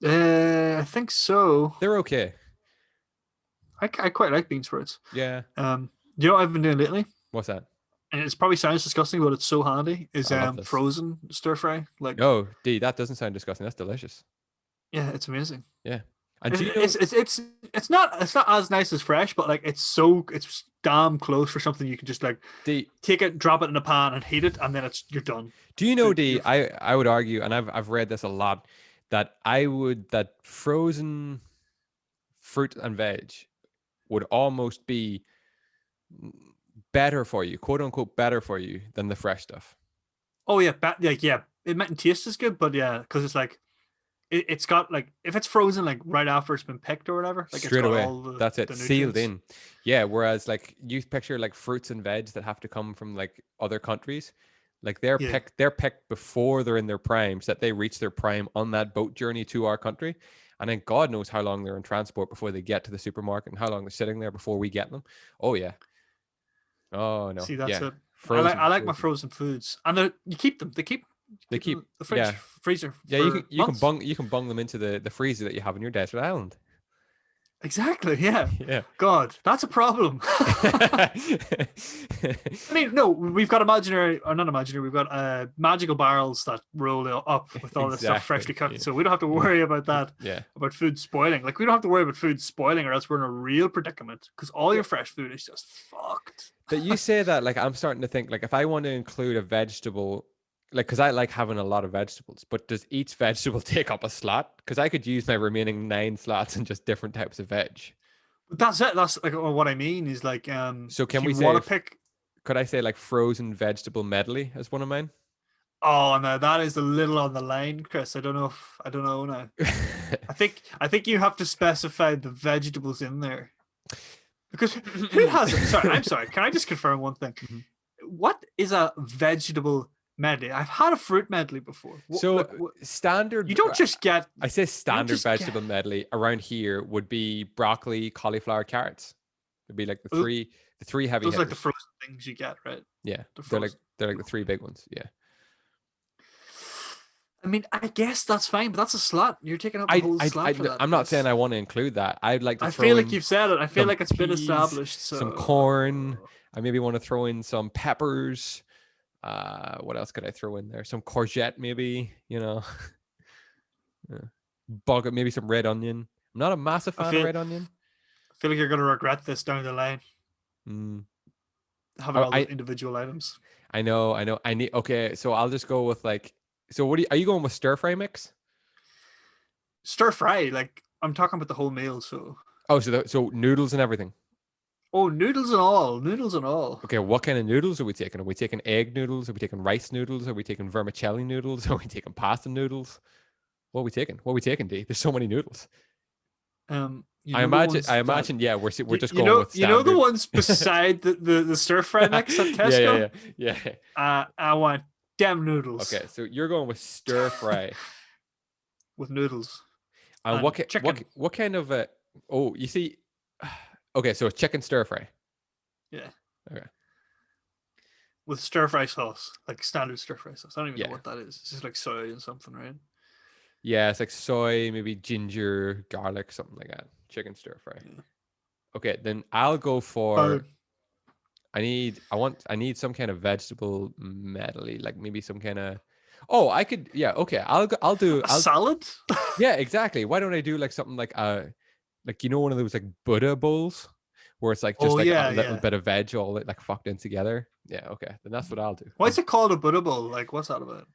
I think so. They're okay. I quite like bean sprouts. Yeah. You know what I've been doing lately? What's that? And it probably sounds disgusting, but it's so handy. Is frozen stir fry. Like, oh, that doesn't sound disgusting. That's delicious. Yeah, it's amazing. Yeah. And it's not as nice as fresh, but like it's damn close for something you can just like take it, drop it in a pan, and heat it, and then you're done. Do you know, I would argue, and I've read this a lot, that frozen fruit and veg would almost be better for you, quote unquote, better for you than the fresh stuff. Oh yeah, it mightn't taste as good, but yeah, because it's like it's got like, if it's frozen like right after it's been picked or whatever, like straight it's got away, all that's it, sealed in. Yeah, whereas like you picture like fruits and veg that have to come from like other countries, like they're picked before they're in their prime, so that they reach their prime on that boat journey to our country. And then God knows how long they're in transport before they get to the supermarket, and how long they're sitting there before we get them. Oh yeah. Oh no. See, that's it. I like my frozen foods, and you keep them. They keep the fridge, freezer. Yeah, you can bung them into the freezer that you have on your desert island. Exactly. Yeah. Yeah. God, that's a problem. I mean, no, we've got imaginary, or not imaginary, we've got magical barrels that roll up with all this stuff freshly Exactly. cooked. Yeah. So we don't have to worry about that, Yeah. about food spoiling. Like, we don't have to worry about food spoiling, or else we're in a real predicament because all your fresh food is just fucked. But you say that, like, I'm starting to think, like, if I want to include a vegetable, like, because I like having a lot of vegetables, but does each vegetable take up a slot? Because I could use my remaining 9 slots in just different types of veg. But that's it. That's like what I mean is like, So if can you we want say, to pick. could I say like frozen vegetable medley as one of mine? Oh no, that is a little on the line, Chris. I don't know now. I think you have to specify the vegetables in there. Because who has it? Sorry, I'm sorry. Can I just confirm one thing? Mhm. What is a vegetable medley? I've had a fruit medley before. So standard, You don't just get. I say standard just vegetable medley around here would be broccoli, cauliflower, carrots. It'd be like the three heavy Those are like hitters. the frozen things you get, right? Yeah, The they're like frozen. the 3 big ones. Yeah. I mean, I guess that's fine, but that's a slot. You're taking up a whole slot for that. I'm not saying Chris. I want to include that. I'd like to I throw feel like in you've said it. I feel some like it's been peas, established. some So corn. I maybe want to throw in some peppers. What else could I throw in there? Some courgette, maybe. Bug, maybe some red onion. I'm not a massive fan of red onion. I feel like you're gonna regret this down the line. Mm. Having all the individual items. I know. I need. Okay, so I'll just go with like. So what are you going with? Stir fry mix? Stir fry, like I'm talking about the whole meal. So. Oh, so noodles and everything. Oh, noodles and all. Noodles and all. Okay, what kind of noodles are we taking? Are we taking egg noodles? Are we taking rice noodles? Are we taking vermicelli noodles? Are we taking pasta noodles? What are we taking? What are we taking, D? There's so many noodles. I imagine, yeah, we're just going with standard. You know the ones beside the stir fry mix at Tesco? Yeah. I want them noodles. Okay, so you're going with stir fry with noodles. And what kind of a? Oh, you see. Okay, so it's chicken stir fry. Yeah. Okay. With stir fry sauce, like standard stir fry sauce. I don't even know what that is. It's just like soy and something, right? Yeah, it's like soy, maybe ginger, garlic, something like that. Chicken stir fry. Yeah. Okay, then I'll go for. I need some kind of vegetable medley, like maybe some kind of. Oh, I could. Yeah. Okay. I'll do salad. Yeah, exactly. Why don't I do like something like one of those like Buddha bowls where it's like just a little bit of veg all like fucked in together. Yeah. Okay. Then that's what I'll do. Why is it called a Buddha bowl? Like, what's that about?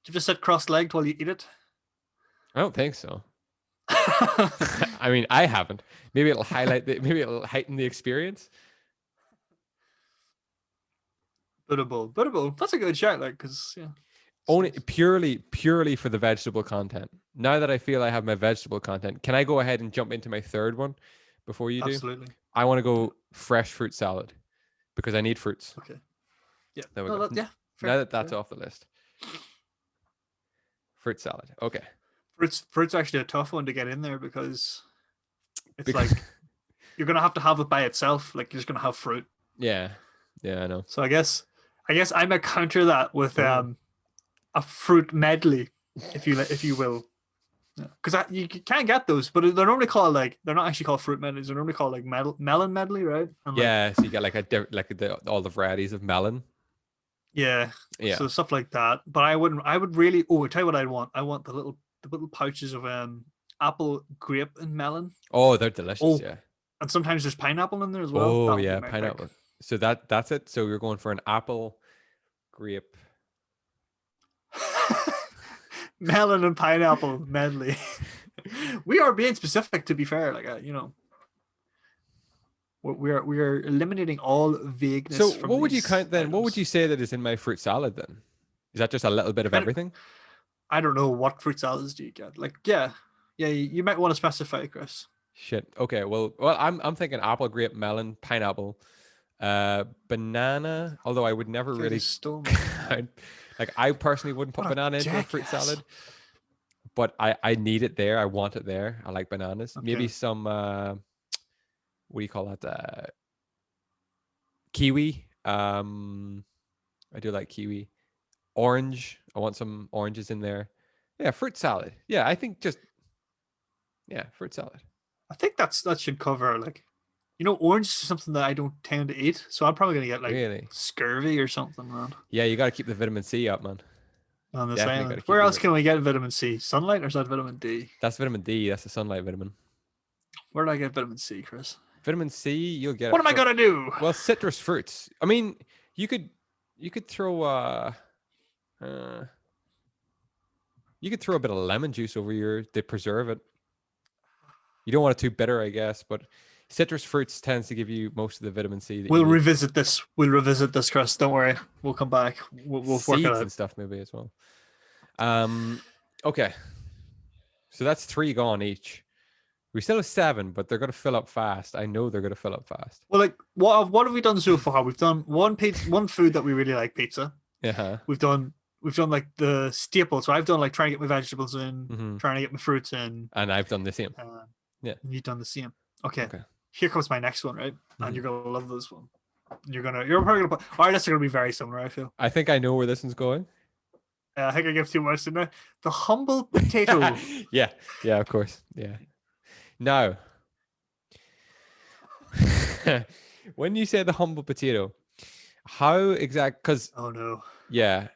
You just sit cross-legged while you eat it? I don't think so. I mean, I haven't. Maybe it'll heighten the experience. Buddha bowl. That's a good shout, like, because only purely for the vegetable content. Now that I feel I have my vegetable content, can I go ahead and jump into my third one before you do? Absolutely. I want to go fresh fruit salad because I need fruits. Okay. Yeah. There we go. Yeah. Now that that's off the list. Fruit salad. Okay. Fruit's actually a tough one to get in there because like you're gonna have it by itself. Like you're just gonna have fruit. Yeah. Yeah, I know. So I guess I might counter that with a fruit medley, if you will, because you can't get those, but they're normally called they're not actually called fruit medleys. They're normally called like melon medley, right? And so you get all the varieties of melon. Yeah. So stuff like that. But I would really. Oh, I tell you what I'd want. I want the little pouches of apple, grape, and melon. Oh, they're delicious. Oh, yeah. And sometimes there's pineapple in there as well. Oh yeah, pineapple. Pick. So that's it. So you're going for an apple, grape, melon, and pineapple medley. We are being specific, to be fair. We are eliminating all vagueness. So what would you count then? Items. What would you say that is in my fruit salad then? Is that just a little bit of everything? I don't know. What fruit salads do you get? You might want to specify, Chris. Shit. Okay. Well, I'm thinking apple, grape, melon, pineapple, banana. Although I would never really. I personally wouldn't put banana into a fruit salad, but I need it there. I want it there. I like bananas. Okay. Maybe some. What do you call that? Kiwi. I do like kiwi. Orange. I want some oranges in there. Yeah, fruit salad. Yeah, I think fruit salad. I think that should cover like, orange is something that I don't tend to eat, so I'm probably gonna get like Really? scurvy or something, man. Yeah, you got to keep the vitamin C up, man. On this Definitely got island. to keep Where your else can we get vitamin C? Sunlight or is that vitamin D? That's vitamin D. That's the sunlight vitamin. Where do I get vitamin C, Chris? Vitamin C, you'll get What it am I gonna do? well, citrus fruits. I mean, you could throw you could throw a bit of lemon juice over to preserve it. You don't want it too bitter, I guess, but citrus fruits tends to give you most of the vitamin C that We'll you need. revisit this. We'll revisit this, Chris. Don't worry. We'll come back. We'll work it Seeds out. and stuff maybe as well. Okay. So that's 3 gone each. We still have 7, but they're going to fill up fast. I know they're going to fill up fast. Well, like, what have we done so far? We've done one food that we really like, pizza. Yeah. We've done like the staples. So I've done like trying to get my vegetables in, trying to get my fruits in, and I've done the same. Yeah, and you've done the same. Okay. Here comes my next one, right? And you're gonna love this one. You're probably gonna put. All right, that's gonna be very similar. I feel. I think I know where this one's going. I think I give too much, didn't I? The humble potato. Yeah, of course. Yeah. Now, when you say the humble potato, how exact? Because oh no. Yeah.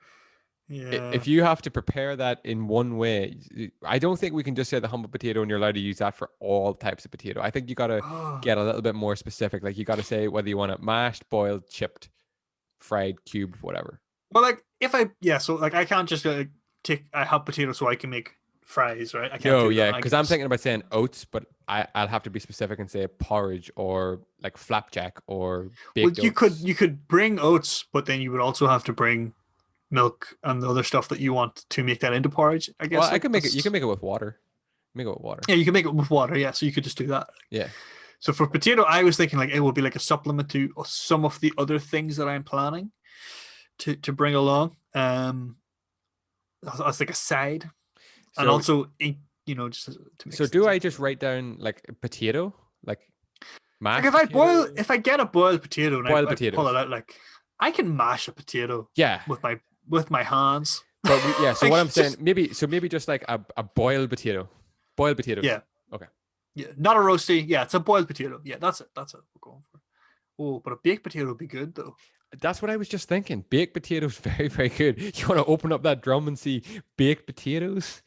If you have to prepare that in one way, I don't think we can just say the humble potato and you're allowed to use that for all types of potato. I think you got to get a little bit more specific. Like you got to say whether you want it mashed, boiled, chipped, fried, cubed, whatever. Well, like so like I can't just I have potatoes so I can make fries, right? I can't. Because I'm thinking about saying oats, but I'll have to be specific and say porridge or like flapjack or baked oats. You could bring oats, but then you would also have to bring milk and the other stuff that you want to make that into porridge, I guess. Well, I can make it. You can make it with water. Make it with water. Yeah, you can make it with water. Yeah, so you could just do that. Yeah. So for potato, I was thinking like it would be like a supplement to some of the other things that I'm planning to bring along. As like a side, and also just to make So do I just write down like potato, like mashed? Like if I get a boiled potato and I pull it out, like I can mash a potato. Yeah. With my hands. But so what I'm saying, maybe just like a boiled potato. Boiled potatoes. Yeah. Okay. Yeah, not a roasty. Yeah, it's a boiled potato. Yeah, that's it. That's it. We're going for. Oh, but a baked potato would be good though. That's what I was just thinking. Baked potatoes, very, very good. You want to open up that drum and see baked potatoes?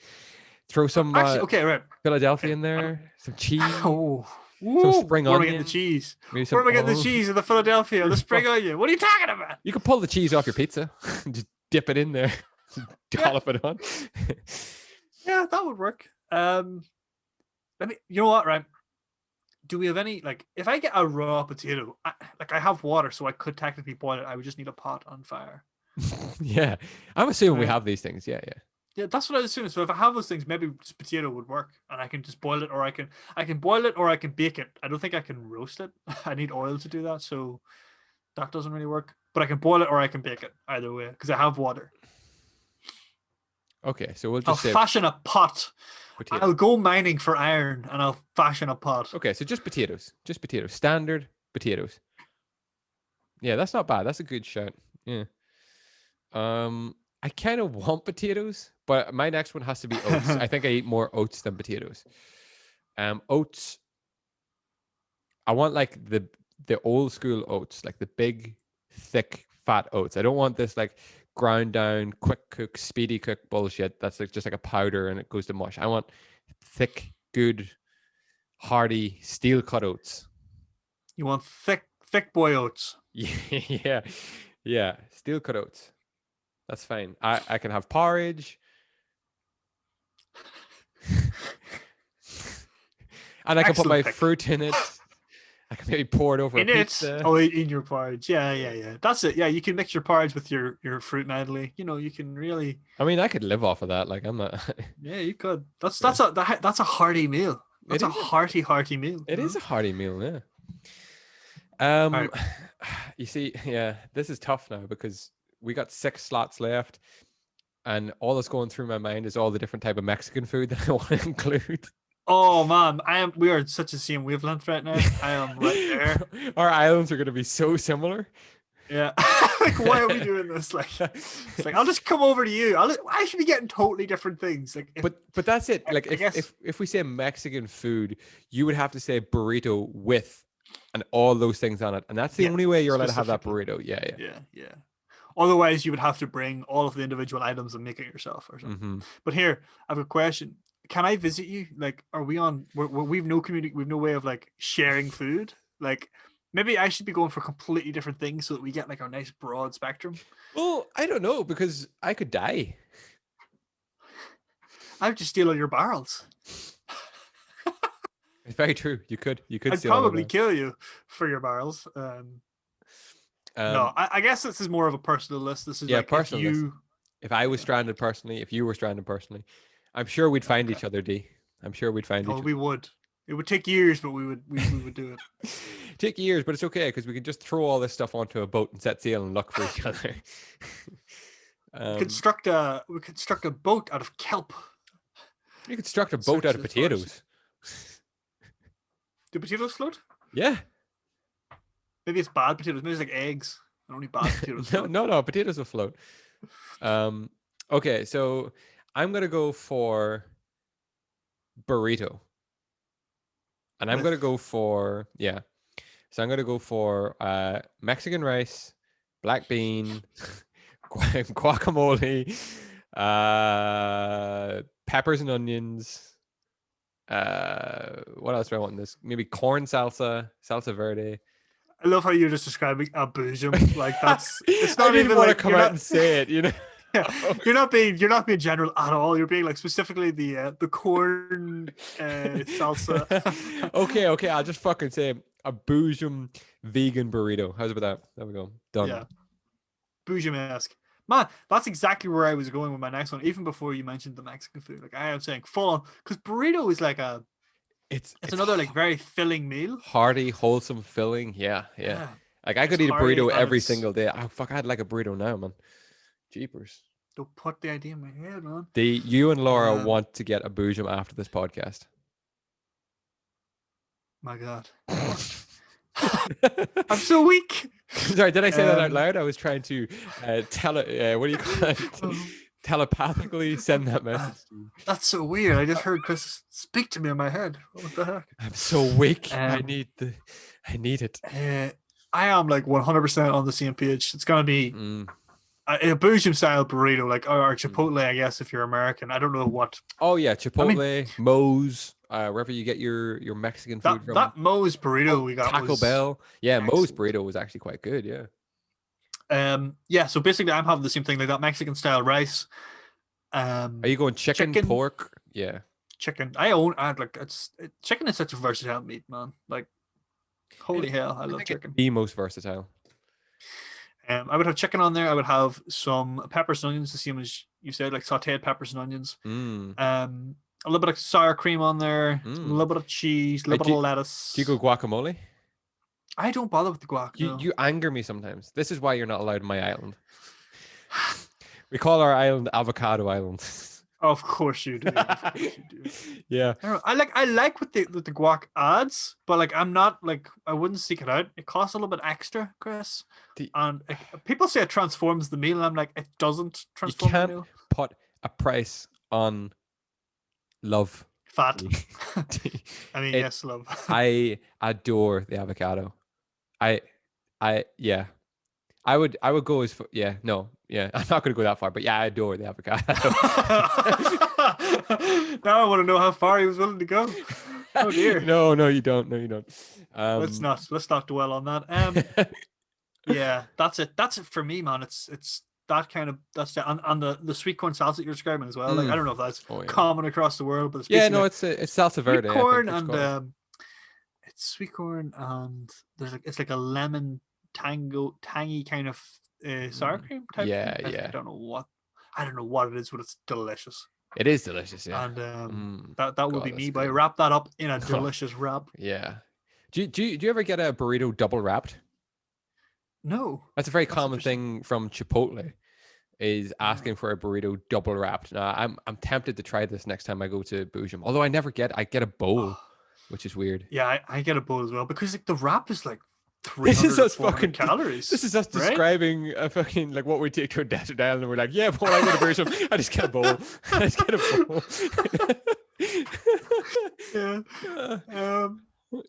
Throw some Philadelphia in there, some cheese. Oh. Some spring onion. Where am I getting the cheese? Where am I getting the cheese in the Philadelphia? The spring onion. What are you talking about? You can pull the cheese off your pizza. Just dip it in there. Dollop it on. Yeah, that would work. You know what, right? Do we have any, like, if I get a raw potato, I have water, so I could technically boil it. I would just need a pot on fire. Yeah. I'm assuming we have these things. Yeah. Yeah, that's what I was assuming. So if I have those things, maybe just potato would work, and I can just boil it, or I can boil it, or I can bake it. I don't think I can roast it. I need oil to do that, so that doesn't really work. But I can boil it, or I can bake it. Either way, because I have water. Okay, so we'll just fashion a pot. Potato. I'll go mining for iron, and I'll fashion a pot. Okay, so just potatoes, standard potatoes. Yeah, that's not bad. That's a good shout. Yeah. I kind of want potatoes, but my next one has to be oats. I think I eat more oats than potatoes. Oats. I want like the old school oats, like the big, thick, fat oats. I don't want this like ground down, quick cook, speedy cook bullshit. That's like just like a powder and it goes to mush. I want thick, good, hearty, steel cut oats. You want thick boy oats. Yeah, steel cut oats. That's fine. I can have porridge. And I can put my fruit in it. I can maybe pour it over a pizza. Oh, in your porridge. Yeah. That's it. Yeah, you can mix your porridge with your fruit medley. You can really. I mean, I could live off of that. Like I'm not. Yeah, you could. That's a hearty meal. That's a hearty meal. It is a hearty meal. Yeah. Right. You see, yeah, this is tough now because we got 6 slots left, and all that's going through my mind is all the different type of Mexican food that I want to include. Oh man, we are such the same wavelength right now. I am right there. Our islands are going to be so similar. Yeah. Like, why are we doing this? Like, it's like, I'll just come over to you. I should be getting totally different things. Like, but that's it. Like, I guess, if we say Mexican food, you would have to say burrito with and all those things on it, and that's the only way you're allowed to have that burrito. Yeah. Otherwise, you would have to bring all of the individual items and make it yourself or something. But here, I have a question. Can I visit you? Like, are we on? We've no community. We've no way of like sharing food. Like, maybe I should be going for completely different things so that we get like our nice broad spectrum. Well, I don't know, because I could die. I would just steal all your barrels. It's very true. You could. I'd probably kill you for your barrels. No, I guess this is more of a personal list. This is like personal list. If I was stranded personally, if you were stranded personally, I'm sure we'd find each other, D. I'm sure we'd find each other. We would. It would take years, but we would do it. Take years, but it's okay because we can just throw all this stuff onto a boat and set sail and look for each other. We construct a boat out of kelp. You could construct a boat out of potatoes. Do potatoes float? Yeah. Maybe it's bad potatoes. Maybe it's like eggs. And only bad potatoes. No, potatoes will float. Okay, so I'm gonna go for burrito. And I'm gonna go for So I'm gonna go for Mexican rice, black bean, guacamole, peppers and onions. What else do I want in this? Maybe corn salsa verde. I love how you're just describing a bosom. Like that's it's not I didn't even want like to come out and say it, you know. You're not being general at all. You're being like specifically the corn salsa. Okay. I'll just fucking say a bosom vegan burrito. How's about that? There we go. Done. Yeah. Bosom-esque. Man, that's exactly where I was going with my next one. Even before you mentioned the Mexican food, like I am saying, full on, because burrito is like it's another like very filling meal. Hearty, wholesome, filling. Yeah. Like I could eat a burrito every single day. Oh fuck, I'd like a burrito now, man. Jeepers. Don't put the idea in my head, man. You and Laura want to get a bosom after this podcast. My God. I'm so weak. Sorry, did I say that out loud? I was trying to tell it. What do you call it? Telepathically send that message to you. That's so weird. I just heard Chris speak to me in my head. What the heck? I'm so weak. I need it. I am like 100% on the same page. It's gonna be a bosom style burrito, like or Chipotle, I guess, if you're American. I don't know what. Oh yeah, Chipotle, Moe's, wherever you get your Mexican food from. That Moe's burrito we got Taco Bell. Yeah, excellent. Moe's burrito was actually quite good. Yeah. So basically I'm having the same thing, like that Mexican style rice. Are you going chicken, pork? Yeah. Chicken. Chicken is such a versatile meat, man. Like holy hell, I love chicken. The most versatile. I would have chicken on there. I would have some peppers and onions, the same as you said, like sauteed peppers and onions. A little bit of sour cream on there, a little bit of cheese, a little bit of lettuce. Do you go guacamole? I don't bother with the guac. You anger me sometimes. This is why you're not allowed in my island. We call our island Avocado Island. Of course you do. Yeah. I like what the guac adds, but like I'm not like I wouldn't seek it out. It costs a little bit extra, Chris. And people say it transforms the meal, and I'm like, it doesn't transform the meal. You can't put a price on love. Fat. I mean, yes, love. I adore the avocado. I would go as far, I'm not going to go that far, but yeah, I adore the avocado. Now I want to know how far he was willing to go. Oh dear. No, you don't. Let's not dwell on that. Yeah, that's it for me, man. It's that kind of and the sweet corn salsa that you're describing as well. Like I don't know if that's common across the world, but it's salsa verde. Sweet corn and it's sweet corn and it's like a lemon tangy kind of sour cream type. Yeah. I don't know what it is, but it's delicious. It is delicious, yeah. And that would be me. But I wrap that up in a delicious wrap. Yeah. Do you ever get a burrito double wrapped? No. That's a very common thing from Chipotle, is asking for a burrito double wrapped. Now I'm tempted to try this next time I go to Boojum. Although I get a bowl, which is weird. Yeah, I get a bowl as well because like the wrap is like This is 300 or us 400 fucking calories. This is us right? describing a fucking like what we take to a desert island, and we're like, yeah, but when I go to Bersham, I just get a bowl. I just get a bowl. Yeah.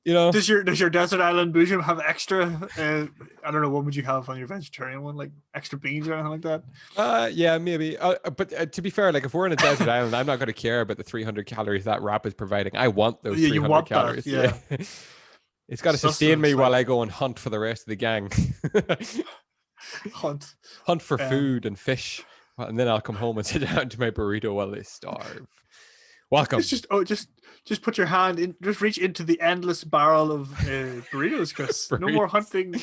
You know, Does your desert island boojum have extra? I don't know. What would you have on your vegetarian one? Like extra beans or anything like that? yeah, maybe. But to be fair, like if we're in a desert island, I'm not going to care about the 300 calories that wrap is providing. I want those Yeah, 300 you want calories. that. Yeah. It's got to sustain me while I go and hunt for the rest of the gang. Hunt for food and fish, and then I'll come home and sit down to my burrito while they starve. Welcome. Just put your hand in. Just reach into the endless barrel of burritos, Chris. No more hunting.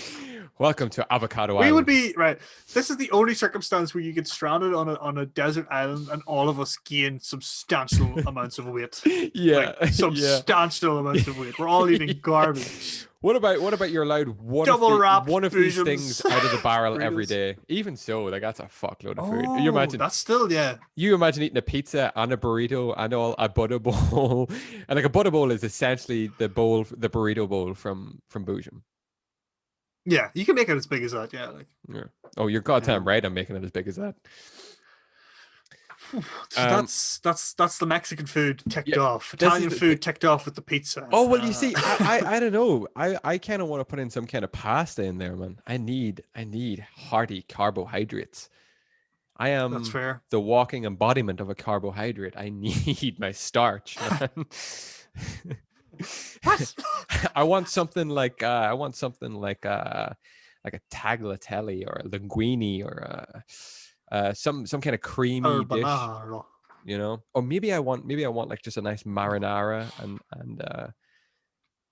Welcome to Avocado We Island. would be right. This is the only circumstance where you get stranded on a desert island, and all of us gain substantial amounts of weight. Yeah, like, substantial amounts of weight. We're all eating garbage. What about you're allowed one of these things out of the barrel every day? Even so, like that's a fuckload of food. You imagine that's still You imagine eating a pizza and a burrito and all a butter bowl, and like a butter bowl is essentially the burrito bowl from Boojum. Yeah, you can make it as big as that. Yeah, yeah. Oh, you're goddamn right. I'm making it as big as that. So that's the Mexican food ticked off. Italian food ticked off with the pizza. Oh well, you see, I don't know. I kind of want to put in some kind of pasta in there, man. I need hearty carbohydrates. I am That's fair. The walking embodiment of a carbohydrate. I need my starch, man. What? I want something like a tagliatelle or a linguine or some kind of creamy dish, you know. Or maybe I want like just a nice marinara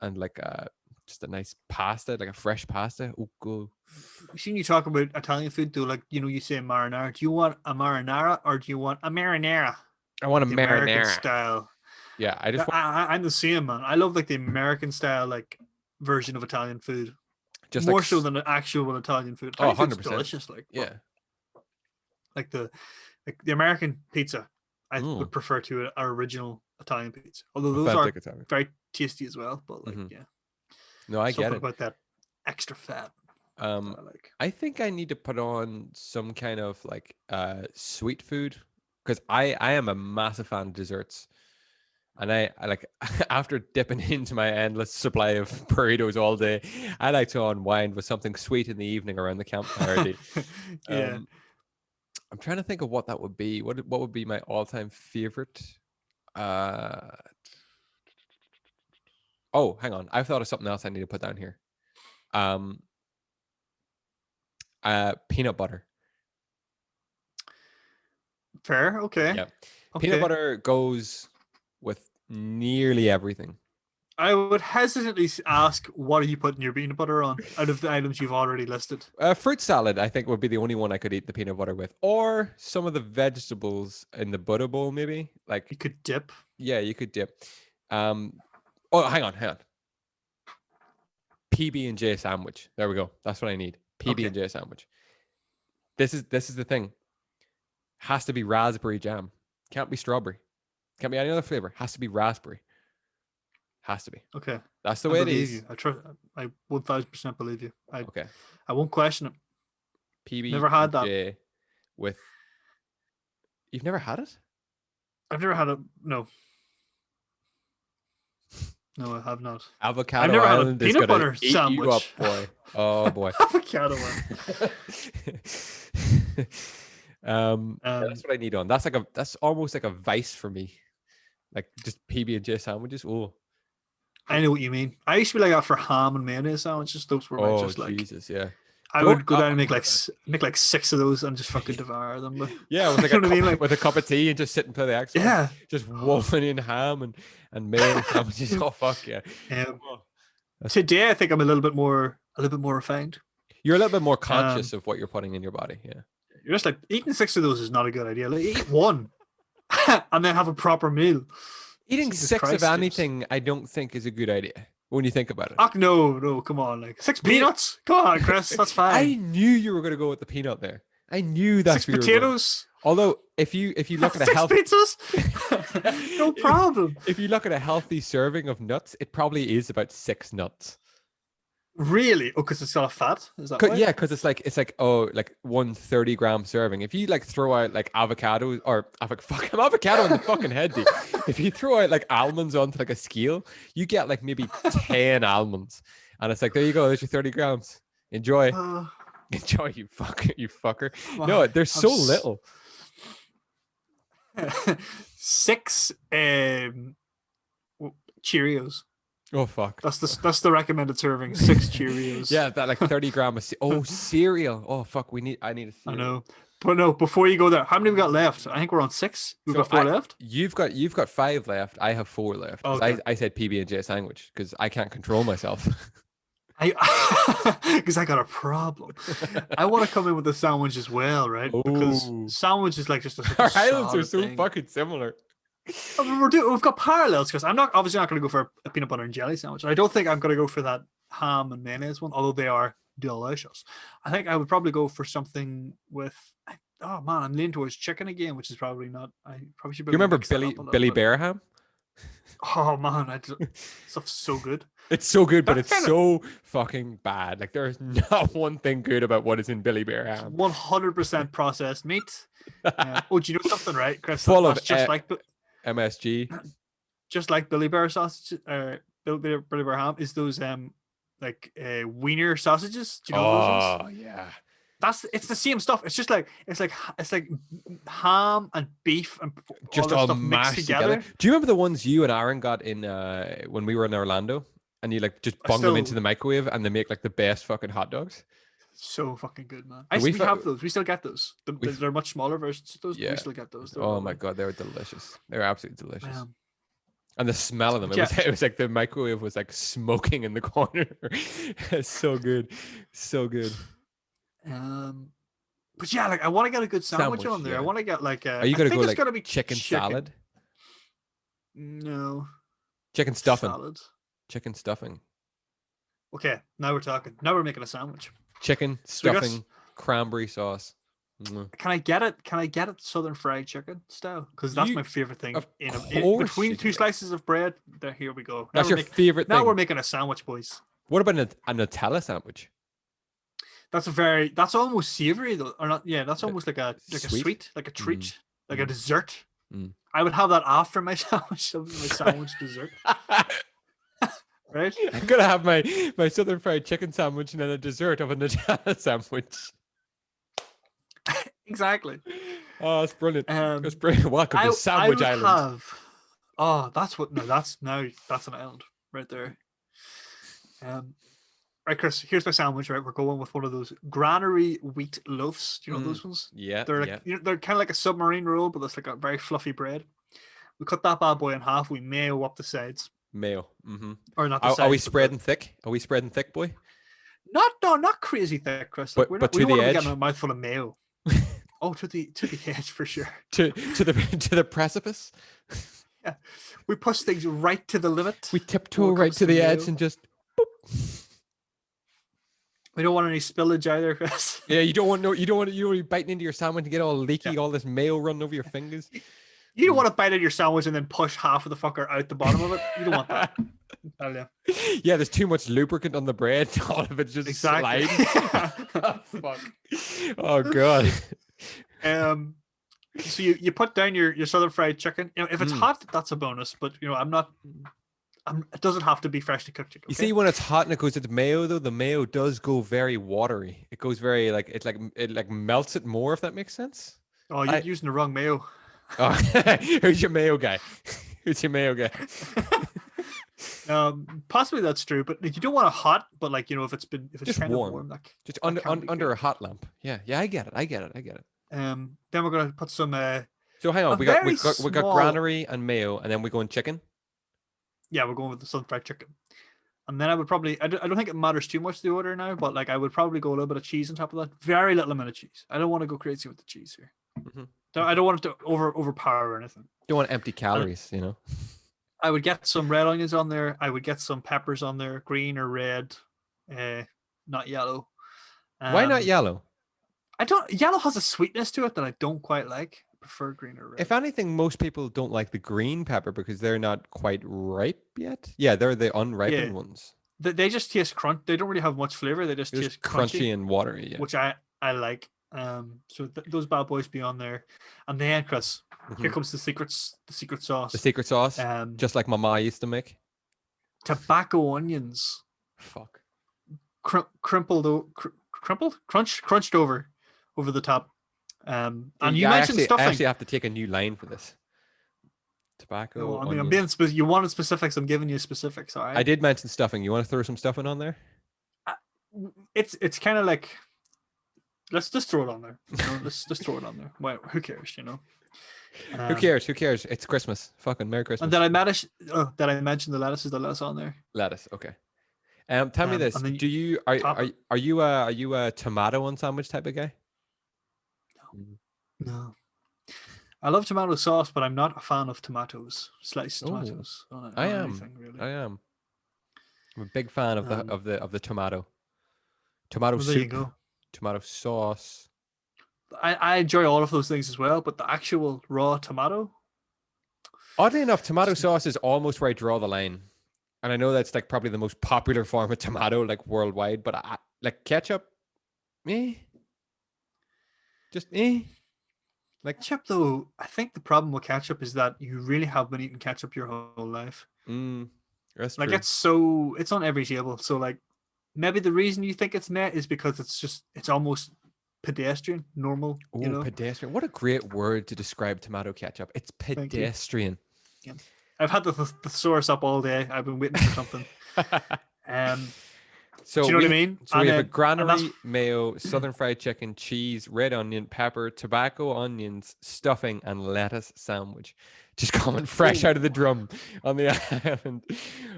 and like just a nice pasta, like a fresh pasta. Oh, good. I've seen you talk about Italian food though, like you say marinara. Do you want a marinara or do you want a marinara? I want a marinara American style. Yeah, I'm the same, man. I love like the American style like version of Italian food, just more like, so than the actual Italian food. Oh, 100%. Delicious, like yeah. Like the American pizza, I would prefer to our original Italian pizza. Although those authentic are Italian. very tasty as well. But like, yeah. No, I get it. About that extra fat. I think I need to put on some kind of like sweet food because I am a massive fan of desserts. And I like after dipping into my endless supply of burritos all day, I like to unwind with something sweet in the evening around the campfire. Yeah. I'm trying to think of what that would be. What would be my all-time favorite? Oh, hang on. I've thought of something else I need to put down here. Peanut butter. Fair. Okay. Yeah. Okay. Peanut butter goes with nearly everything. I would hesitantly ask, what are you putting your peanut butter on out of the items you've already listed? Fruit salad, I think, would be the only one I could eat the peanut butter with. Or some of the vegetables in the butter bowl, maybe. Like you could dip. Yeah, you could dip. Oh, hang on. PB&J sandwich. There we go. That's what I need. PB&J sandwich. This is the thing. Has to be raspberry jam. Can't be strawberry. Can't be any other flavor. Has to be raspberry. Has to be. Okay. That's the way it is. You. I trust. I 1000% believe you. Okay. I won't question it. PB. Never had that. With. You've never had it? I've never had it. No. No, I have not. Avocado I've never Island had a peanut butter sandwich. You up, boy. Oh boy. Avocado one. That's what I need on. That's almost like a vice for me. Like just PB&J sandwiches. Oh, I know what you mean. I used to be like that for ham and mayonnaise sandwiches. Those were just like Jesus, yeah. I would go down and make like 6 of those and just fucking devour them. But, yeah, with like with a cup of tea and just sit and play the Xbox. Yeah, just wolfing in ham and mayonnaise sandwiches. Oh fuck yeah. Today I think I'm a little bit more refined. You're a little bit more conscious of what you're putting in your body. Yeah. You're just like eating 6 of those is not a good idea. Like eat one and then have a proper meal. Eating Jesus 6 Christ, of anything, I don't think is a good idea when you think about it. Oh, no, come on, like 6 peanuts. Come on, Chris, that's fine. I knew you were going to go with the peanut there. I knew that's 6 potatoes. Although, if you look at a healthy 6 pizzas, no problem. If you look at a healthy serving of nuts, it probably is about 6 nuts. Really? Oh, because it's got a fat? Is that why? Yeah, because it's like oh like 130-gram serving. If you like throw out like avocado or fucking avocado in the fucking head, dude. If you throw out like almonds onto like a scale, you get like maybe 10 almonds, and it's like there you go, there's your 30 grams. Enjoy, Uh, enjoy, you fucker, you fucker. wow. No, there's so little. 6 Cheerios. Oh fuck. That's the recommended serving. 6 Cheerios. Yeah, that like 30 gram of cereal. Oh fuck, I need a I cereal. know. But no, before you go there, how many we got left? I think we're on 6. We've got 4 left. You've got 5 left. I have 4 left. Okay. I said PB&J sandwich because I can't control myself. Because I got a problem. I want to come in with a sandwich as well, right? Ooh. Because sandwich is like just Our islands are so thing. fucking similar. We've got parallels because I'm obviously not going to go for a peanut butter and jelly sandwich. I don't think I'm going to go for that ham and mayonnaise one, although they are delicious. I think I would probably go for something with. Oh man, I'm leaning towards chicken again, which is probably not. I probably should. You remember Billy Bear ham? Oh man, stuff's so good. It's so good, but it's so fucking bad. Like there's not one thing good about what is in Billy Bear ham. 100% processed meat. Oh, do you know something, right, Chris? Full of just like MSG. Just like Billy Bear sausage, Billy Bear ham is those like wiener sausages. Do you know those ones? Oh yeah. It's the same stuff. It's like ham and beef and just all stuff mashed together. Do you remember the ones you and Aaron got in when we were in Orlando? And you like just bung them into the microwave and they make like the best fucking hot dogs. So fucking good, man. We have those. We still get those. They're much smaller versions of those. Yeah. We still get those. Oh my god, they were delicious. They were absolutely delicious. And the smell of them, it was like the microwave was like smoking in the corner. It's so good, so good. But yeah, like I want to get a good sandwich on there. Yeah. I want to get like are you gonna go like gonna be chicken salad? No. Chicken stuffing. Salad. Chicken stuffing. Okay, now we're talking. Now we're making a sandwich. Chicken stuffing, cranberry sauce. Can I get it? Can I get it Southern fried chicken style? Because that's my favorite thing. In between 2 slices of bread. There, here we go. That's your favorite thing. Now we're making a sandwich, boys. What about a Nutella sandwich? That's almost savory though, or not? Yeah, that's almost like a sweet, like a treat, like a dessert. I would have that after my sandwich. My sandwich dessert. Right? I'm gonna have my Southern fried chicken sandwich and then a dessert of a Nutella sandwich. Exactly. Oh, that's brilliant. That's brilliant. Welcome to Sandwich Island. That's an island right there. Right, Chris. Here's my sandwich. Right, we're going with one of those granary wheat loaves. Do you know those ones? Yeah. They're like they're kind of like a submarine roll, but it's like a very fluffy bread. We cut that bad boy in half. We mayo up the sides. Mayo. Or not. Are we spreading thick? Are we spreading thick, boy? Not crazy thick, Chris. Like, but to the edge. Getting a mouthful of mayo. Oh, to the edge for sure. to the precipice. Yeah, we push things right to the limit. We tiptoe right to the edge and just. Boop. We don't want any spillage either, Chris. Yeah, you don't want to be biting into your sandwich and get all leaky, all this mayo running over your fingers. You don't want to bite into your sandwich and then push half of the fucker out the bottom of it. You don't want that. Yeah, there's too much lubricant on the bread. All of it's just sliding. Oh, fuck. Oh god. So you put down your Southern fried chicken. You know, if it's hot, that's a bonus. But you know, it doesn't have to be freshly cooked chicken. Okay? You see, when it's hot and it goes into mayo, though, the mayo does go very watery. It goes very it melts it more. If that makes sense. Oh, you're using the wrong mayo. Oh, who's your mayo guy? Who's your mayo guy? Possibly that's true, but you don't want it hot. But like, you know, if it's just kind warm. of warm, like just under a hot lamp. Yeah, I get it. Then we're gonna put some. So hang on, we got granary and mayo, and then we go in chicken. Yeah, we're going with the Southern fried chicken, and then I would probably. I don't think it matters too much the order now, but like I would probably go a little bit of cheese on top of that. Very little amount of cheese. I don't want to go crazy with the cheese here. I don't want it to overpower or anything. Don't want empty calories, you know. I would get some red onions on there. I would get some peppers on there, green or red, not yellow. Why not yellow? Yellow has a sweetness to it that I don't quite like. I prefer green or red. If anything, most people don't like the green pepper because they're not quite ripe yet. Yeah, they're the unripened ones. They just taste crunch. They don't really have much flavor. They just It was taste crunchy crunchy, and watery. Yeah. which I like. So those bad boys be on there, and then Chris, here comes the secret The sauce. secret sauce, Um, just like my ma used to make. tobacco onions, Fuck. crunched over the top. And you mentioned I stuffing. actually have to take a new line for this. Tobacco. I mean, I'm onion. being you wanted specifics. I'm giving you specifics. All right. I did mention stuffing. You want to throw some stuffing on there? It's kind of like, let's just throw it on there. You know, let's just throw it on there. Well, who cares? You know. Who cares? Who cares? It's Christmas. Fucking Merry Christmas. And then I mention the lettuce? Is the lettuce on there? Lettuce. Okay. Tell me this. Do you are you a tomato on sandwich type of guy? No. I love tomato sauce, but I'm not a fan of tomatoes, sliced tomatoes. I am. Anything, really. I am. I'm a big fan of the tomato. Tomato well, soup. There you go. Tomato sauce. I enjoy all of those things as well, but the actual raw tomato. Oddly enough, tomato sauce is almost where I draw the line. And I know that's like probably the most popular form of tomato like worldwide, but I like ketchup, just Like ketchup, though, I think the problem with ketchup is that you really have been eating ketchup your whole life. That's like true. it's on every table. So like maybe the reason you think it's met is because it's almost pedestrian, normal. You know, pedestrian. What a great word to describe tomato ketchup. It's pedestrian. Yeah. I've had the thesaurus up all day. I've been waiting for something. So do you know what I mean? So we have a granary, mayo, southern fried chicken, cheese, red onion, pepper, tobacco, onions, stuffing, and lettuce sandwich. Just coming fresh out of the drum on the island.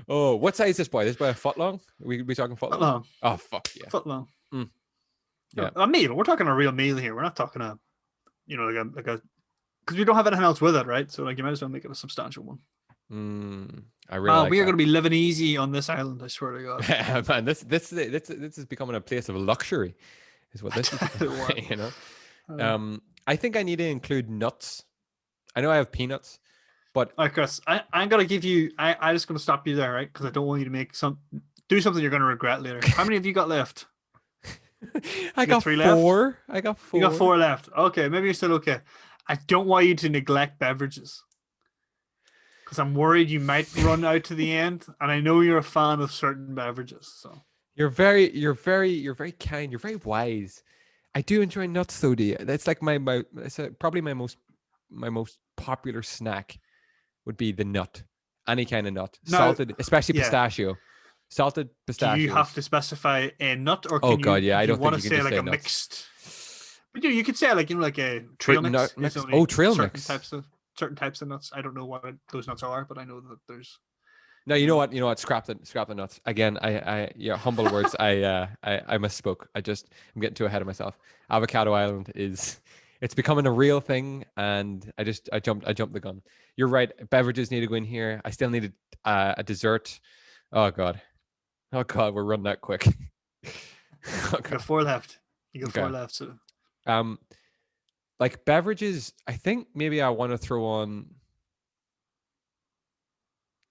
Oh, what size is this boy? This boy a foot long? We talking foot long? Oh, fuck yeah. Foot long. Yeah. A meal. We're talking a real meal here. We're not talking like a because we don't have anything else with it, right? So like you might as well make it a substantial one. I really like we are that. going to be living easy on this island. I swear to God. Man, this is becoming a place of luxury, is what this is. You know. I think I need to include nuts. I know I have peanuts, but all right, Chris, I'm going to give you. I'm just going to stop you there, right? Because I don't want you to do something you're going to regret later. How many have you got left? I got 3 4. left? I got 4. You got 4 left. Okay, maybe you're still okay. I don't want you to neglect beverages, because I'm worried you might run out to the end, and I know you're a fan of certain beverages. So you're very kind. You're very wise. I do enjoy nuts, though. That's like probably my most popular snack would be the nut, any kind of nut, salted, especially pistachio. Salted pistachio. Do you have to specify a nut, or can I don't want think to you can say like a nuts. Mixed? But you could say like a trail mix. Trail mix. Certain types of nuts. I don't know what those nuts are, but I know that there's. No, you know what? Scrap the nuts. Again, humble words. I misspoke. I'm getting too ahead of myself. Avocado Island it's becoming a real thing, and I jumped the gun. You're right. Beverages need to go in here. I still need a dessert. Oh god, we're running out quick. You got 4 left. You got 4 left. So, like beverages, I think maybe I want to throw on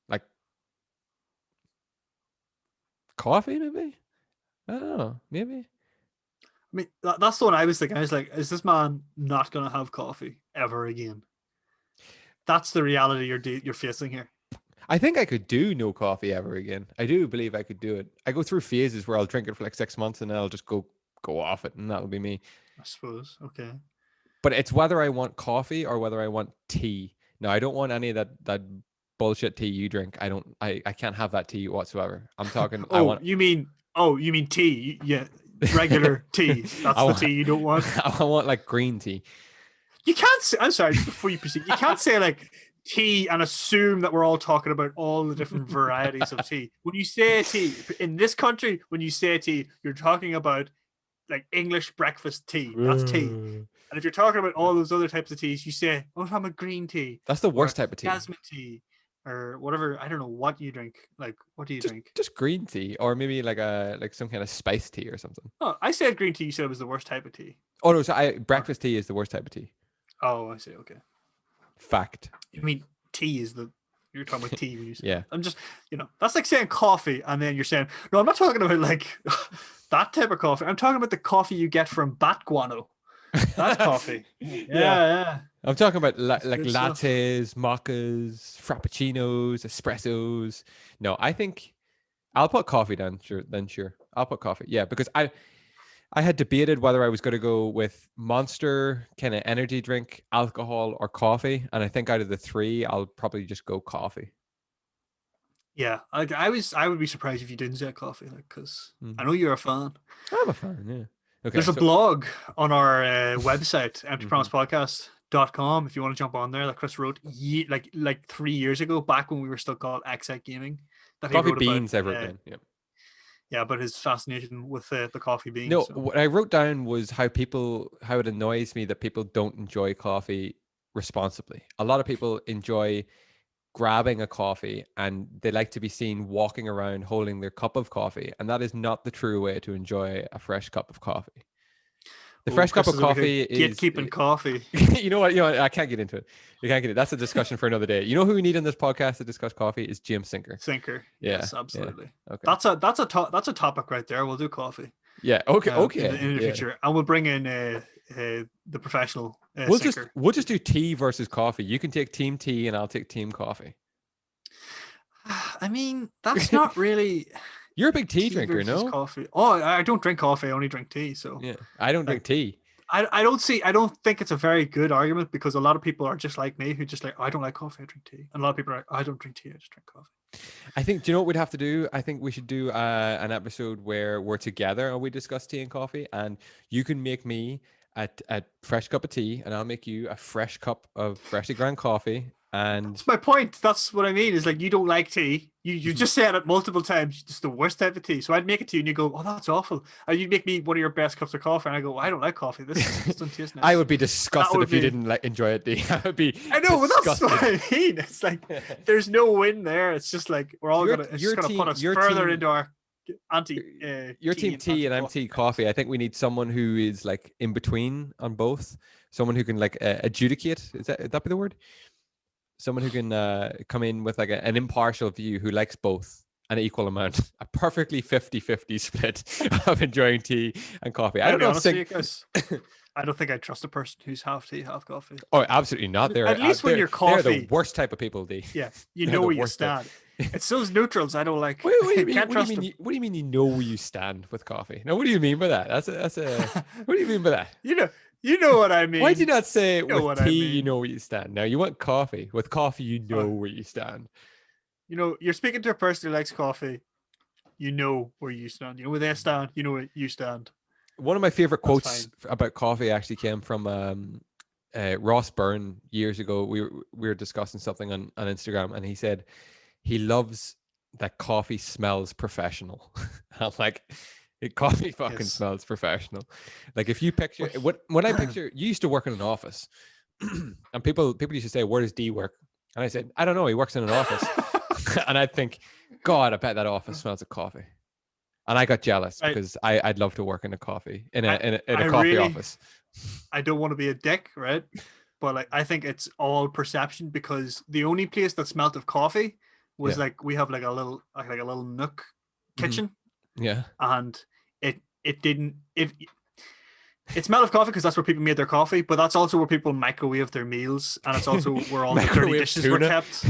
like coffee, maybe. I don't know, maybe. I mean, that's the one I was thinking. I was like, is this man not going to have coffee ever again? That's the reality you're facing here. I think I could do no coffee ever again. I do believe I could do it. I go through phases where I'll drink it for like 6 months and then I'll just go off it, and that'll be me. I suppose. Okay. But it's whether I want coffee or whether I want tea. No, I don't want any of that bullshit tea you drink. I can't have that tea whatsoever. I'm talking. You mean tea? Yeah, regular tea. That's the tea you don't want. I want like green tea. You can't say. I'm sorry. Before you proceed, you can't say like tea and assume that we're all talking about all the different varieties of tea. When you say tea in this country, you're talking about like English breakfast tea. That's tea. And if you're talking about all those other types of teas, you say, "Oh, I'm a green tea." That's the worst type of tea. Jasmine tea, or whatever. I don't know what you drink. Like, what do you drink? Just green tea, or maybe like some kind of spice tea or something. Oh, I said green tea. You said it was the worst type of tea. Oh no, so breakfast tea is the worst type of tea. Oh, I see. Okay. Fact. You mean tea is You're talking about tea when you say Yeah. I'm just, that's like saying coffee, and then you're saying, no, I'm not talking about like that type of coffee. I'm talking about the coffee you get from bat guano. That coffee. Yeah. I'm talking about like good stuff. lattes, mochas, frappuccinos, espressos. No, I think I'll put coffee down. Sure, I'll put coffee. Yeah, because I had debated whether I was going to go with Monster kind of energy drink, alcohol, or coffee, and I think out of the three, I'll probably just go coffee. Yeah, I would be surprised if you didn't say coffee, like, because I know you're a fan. I'm a fan. Yeah. Okay. There's a blog on our website, emptypromisepodcast.com, if you want to jump on there, that Chris wrote like 3 years ago, back when we were still called Exec Gaming. That coffee he wrote beans. About, I wrote down. Yeah. Yeah, but his fascination with the coffee beans. No, what I wrote down was how it annoys me that people don't enjoy coffee responsibly. A lot of people enjoy grabbing a coffee and they like to be seen walking around holding their cup of coffee, and that is not the true way to enjoy a fresh cup of coffee. The fresh cup of coffee is gatekeeping coffee. You know what? I can't get into it. You can't get it. That's a discussion for another day. You know who we need on this podcast to discuss coffee is Jim Sinker. Yes, absolutely. Yeah. Okay. That's a topic right there. We'll do coffee. Yeah. Okay. In the future, and we'll bring in the professional. We'll just do tea versus coffee. You can take team tea, and I'll take team coffee. I mean, that's not really. You're a big tea drinker, no? Coffee. Oh, I don't drink coffee. I only drink tea. So yeah, I don't drink tea. I don't think it's a very good argument, because a lot of people are just like me, who just like, I don't like coffee, I drink tea. And a lot of people are like, I don't drink tea, I just drink coffee. I think, do you know what we'd have to do? I think we should do an episode where we're together and we discuss tea and coffee, and you can make me a fresh cup of tea, and I'll make you a fresh cup of freshly ground coffee. And that's my point. That's what I mean. Is like, you don't like tea. You just said it multiple times. It's the worst type of tea. So I'd make it to you, and you go, "Oh, that's awful." And you'd make me one of your best cups of coffee, and I go, "I don't like coffee. This doesn't taste nice." I would be disgusted if you didn't enjoy it. I would be. I know, but that's what I mean. It's like there's no win there. It's just like we're all gonna. It's just gonna put us further into our anti. Your team tea and I'm tea coffee. I think we need someone who is like in between on both. Someone who can like adjudicate. Would that be the word? Someone who can come in with like an impartial view, who likes both an equal amount, a perfectly 50-50 split of enjoying tea and coffee. I don't know. I don't think I trust a person who's half tea, half coffee. Oh, absolutely not. They're at least when you're coffee, they're the worst type of people, D. Yeah, you know where you stand. It's those neutrals I don't like. What do you mean you know where you stand with coffee? Now, what do you mean by that? That's a. What do you mean by that? You know what I mean. Why do you not say with tea, you know where you stand? Now, you want coffee. With coffee, you know where you stand. You're speaking to a person who likes coffee. You know where you stand. You know where they stand. You know where you stand. One of my favorite quotes about coffee actually came from Ross Byrne years ago. We were discussing something on Instagram, and he said he loves that coffee smells professional. I'm like, coffee fucking smells professional. Like, if you picture when I picture, you used to work in an office, and people used to say, "Where does D work?" And I said, "I don't know. He works in an office." And I'd think, God, I bet that office smells of coffee. And I got jealous because I'd love to work in a coffee office. I don't want to be a dick, right? But like, I think it's all perception, because the only place that smelled of coffee was like, we have like a little nook kitchen. Yeah. And it smelled of coffee because that's where people made their coffee, but that's also where people microwave their meals, and it's also where all the dirty dishes were kept.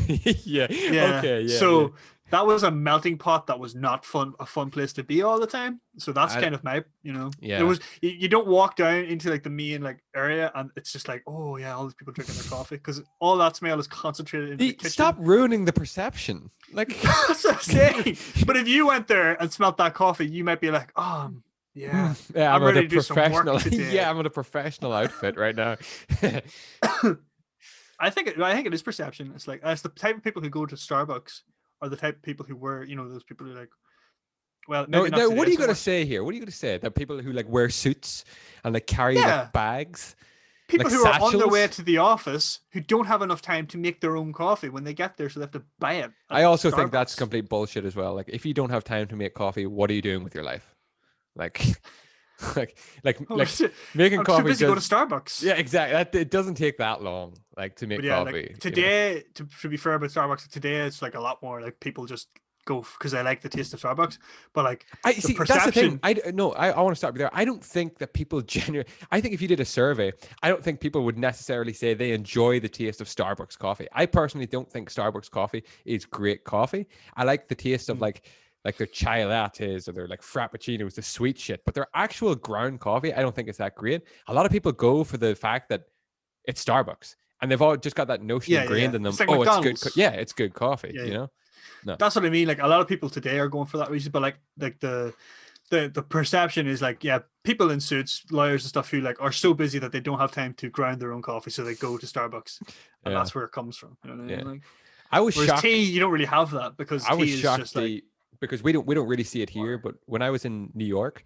Yeah. Okay. Yeah. So that was a melting pot that was not a fun place to be all the time. So that's kind of my, Yeah. There was, you don't walk down into like the main like area, and it's just like, oh yeah, all these people drinking their coffee, because all that smell is concentrated in the kitchen. Stop ruining the perception. Like, that's what I'm saying. But if you went there and smelled that coffee, you might be like, oh. Yeah, I'm ready to do some work today. Yeah, I'm in a professional outfit right now. I think it is perception. It's like, it's the type of people who go to Starbucks are the type of people who wear, those people who like. Well, no. What are you going to say here? What are you going to say? That people who like wear suits and like carry like bags. People like who satchels? are on their way to the office who don't have enough time to make their own coffee when they get there, so they have to buy it. I also think that's complete bullshit as well. Like, if you don't have time to make coffee, what are you doing with your life? Like, like Oh, like shit. making I'm too coffee busy going to does. Starbucks. Yeah, exactly. It doesn't take that long, like to But make yeah, coffee. like You know? today, to be fair about Starbucks, today it's like a lot more like people just go because they like the taste of Starbucks. But like I the see. That's the thing. perception, I want to start there. I don't think that people genuinely. I think if you did a survey, I don't think people would necessarily say they enjoy the taste of Starbucks coffee. I personally don't think Starbucks coffee is great coffee. I like the taste of Mm. like their chai lattes or their like frappuccinos, the sweet shit. But their actual ground coffee, I don't think it's that great. A lot of people go for the fact that it's Starbucks, and they've all just got that notion ingrained yeah, in them. it's like Oh, it's good. McDonald's. Yeah, it's good coffee. Yeah, You yeah. know? No. That's what I mean. Like a lot of people today are going for that reason, but like the perception is like, yeah, people in suits, lawyers and stuff who like are so busy that they don't have time to grind their own coffee, so they go to Starbucks, and Yeah. that's where it comes from. You know what I Yeah. mean? Like, I was whereas shocked. tea, you don't really have that because I was tea is shocked just like because we don't really see it here, water. but when I was in New York,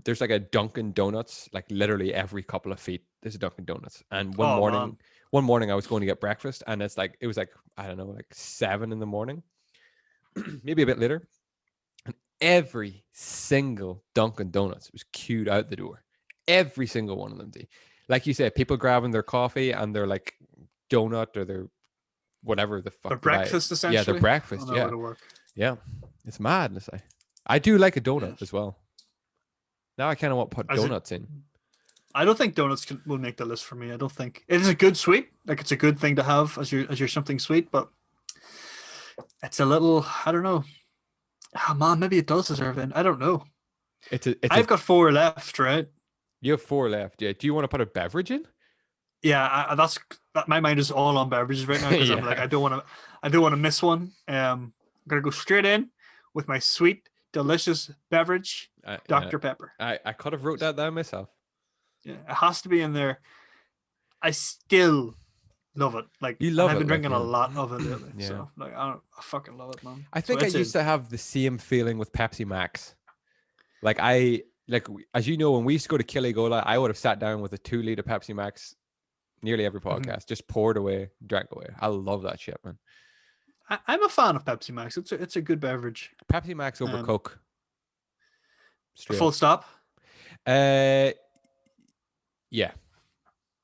there's like a Dunkin' Donuts, like literally every couple of feet, there's a Dunkin' Donuts. And Oh man, one morning I was going to get breakfast, and it was like I don't know, like 7 in the morning, maybe a bit later, and every single Dunkin' Donuts was queued out the door. Every single one of them. Like you said, people grabbing their coffee and their like donut or their whatever the the fuck they buy. breakfast Yeah, their essentially. I don't breakfast. know how Yeah. to work. Yeah, it's madness. I do like a donut Yes. as well. Now I kind of want to put As it, donuts in. I don't think donuts will make the list for me. I don't think it is a good sweet. Like it's a good thing to have as your something sweet, but it's a little. I don't know. Oh, man, maybe it does deserve it. I don't know. It's a. I've got four left, right? You have 4 left. Yeah. Do you want to put a beverage in? Yeah, that's that. My mind is all on beverages right now because I'm like, Yeah. I don't want to miss one. I'm gonna go straight in with my sweet, delicious beverage, Yeah. Dr. Pepper. I could have wrote that down myself. Yeah, it has to be in there. I still love it. Like, You and love I've it, been like drinking a yeah. lot of it lately. Yeah. So, like, I fucking love it, man. I So think I it's used in. to have the same feeling with Pepsi Max. Like as you know, when we used to go to Killygola, I would have sat down with a 2 liter Pepsi Max nearly every Mhm. podcast, just poured away, drank away. I love that shit, man. I'm a fan of Pepsi Max. It's a good beverage. Pepsi Max over Um, Coke, straight full up. stop. Uh, yeah,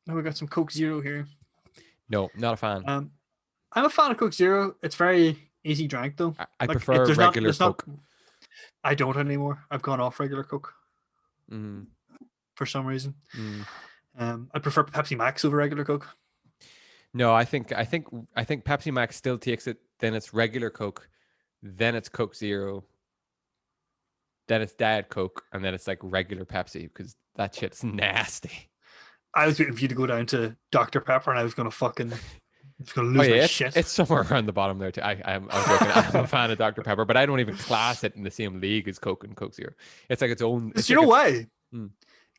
Now we got some Coke Zero here. no, not a fan. I'm a fan of Coke Zero. It's very easy drink though. I Like prefer regular Coke. I don't anymore. I've gone off regular Coke Mm, for some reason. mm. I prefer Pepsi Max over regular Coke. No, I think Pepsi Max still takes it. Then it's regular Coke, then it's Coke Zero, then it's Diet Coke, and then it's like regular Pepsi because that shit's nasty. I was waiting for you to go down to Dr. Pepper, and I was gonna Oh lose my yeah, shit. it's somewhere around the bottom there too. I'm joking. I'm a fan of Dr Pepper, but I don't even class it in the same league as Coke and Coke Zero. It's like its own. It's You like know why? Mm.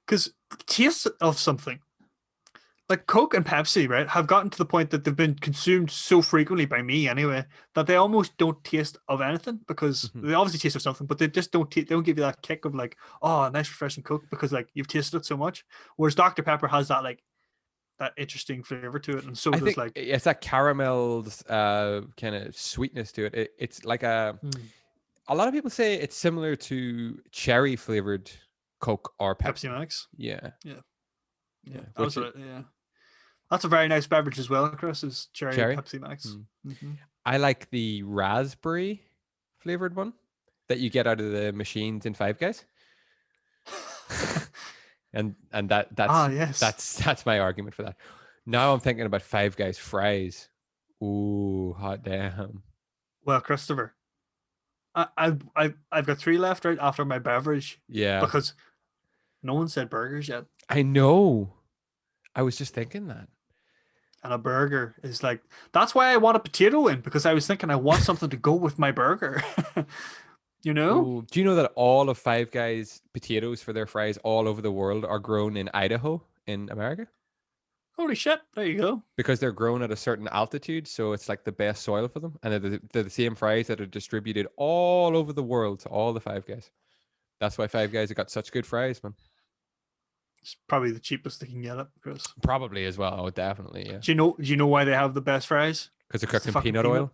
Because taste of something like Coke and Pepsi, right, have gotten to the point that they've been consumed so frequently by me anyway that they almost don't taste of anything because Mhm. they obviously taste of something, but they just they don't give you that kick of like, oh, nice refreshing Coke because like you've tasted it so much. Whereas Dr. Pepper has that like that interesting flavor to it, and so I does think like it's that caramel's kind of sweetness to it. It's like a lot of people say it's similar to cherry flavored Coke or Pepsi Pepsi. Max. Yeah, Yeah, yeah. that was it. Yeah, that's a very nice beverage as well, Chris. Is cherry Cherry. Pepsi Max. Mm-hmm. I like the raspberry flavored one that you get out of the machines in Five Guys. and Ah, yes. that's my argument for that. Now I'm thinking about Five Guys fries. Ooh, hot damn. Well, Christopher, I've got three left right after my beverage Yeah, because no one said burgers yet, I know. I was just thinking that. and a burger is like that's why I want a potato in because I was thinking I want something to go with my burger. You know? Ooh, do you know that all of Five Guys potatoes for their fries all over the world are grown in Idaho in America? Holy shit! There you go. Because they're grown at a certain altitude, so it's like the best soil for them, and they're the same fries that are distributed all over the world to all the Five Guys. That's why Five Guys have got such good fries, man. It's probably the cheapest they can get it, Chris. Probably as well. Oh, definitely, yeah. Do you know why they have the best fries? Because they're It's cooked the in fucking peanut oil.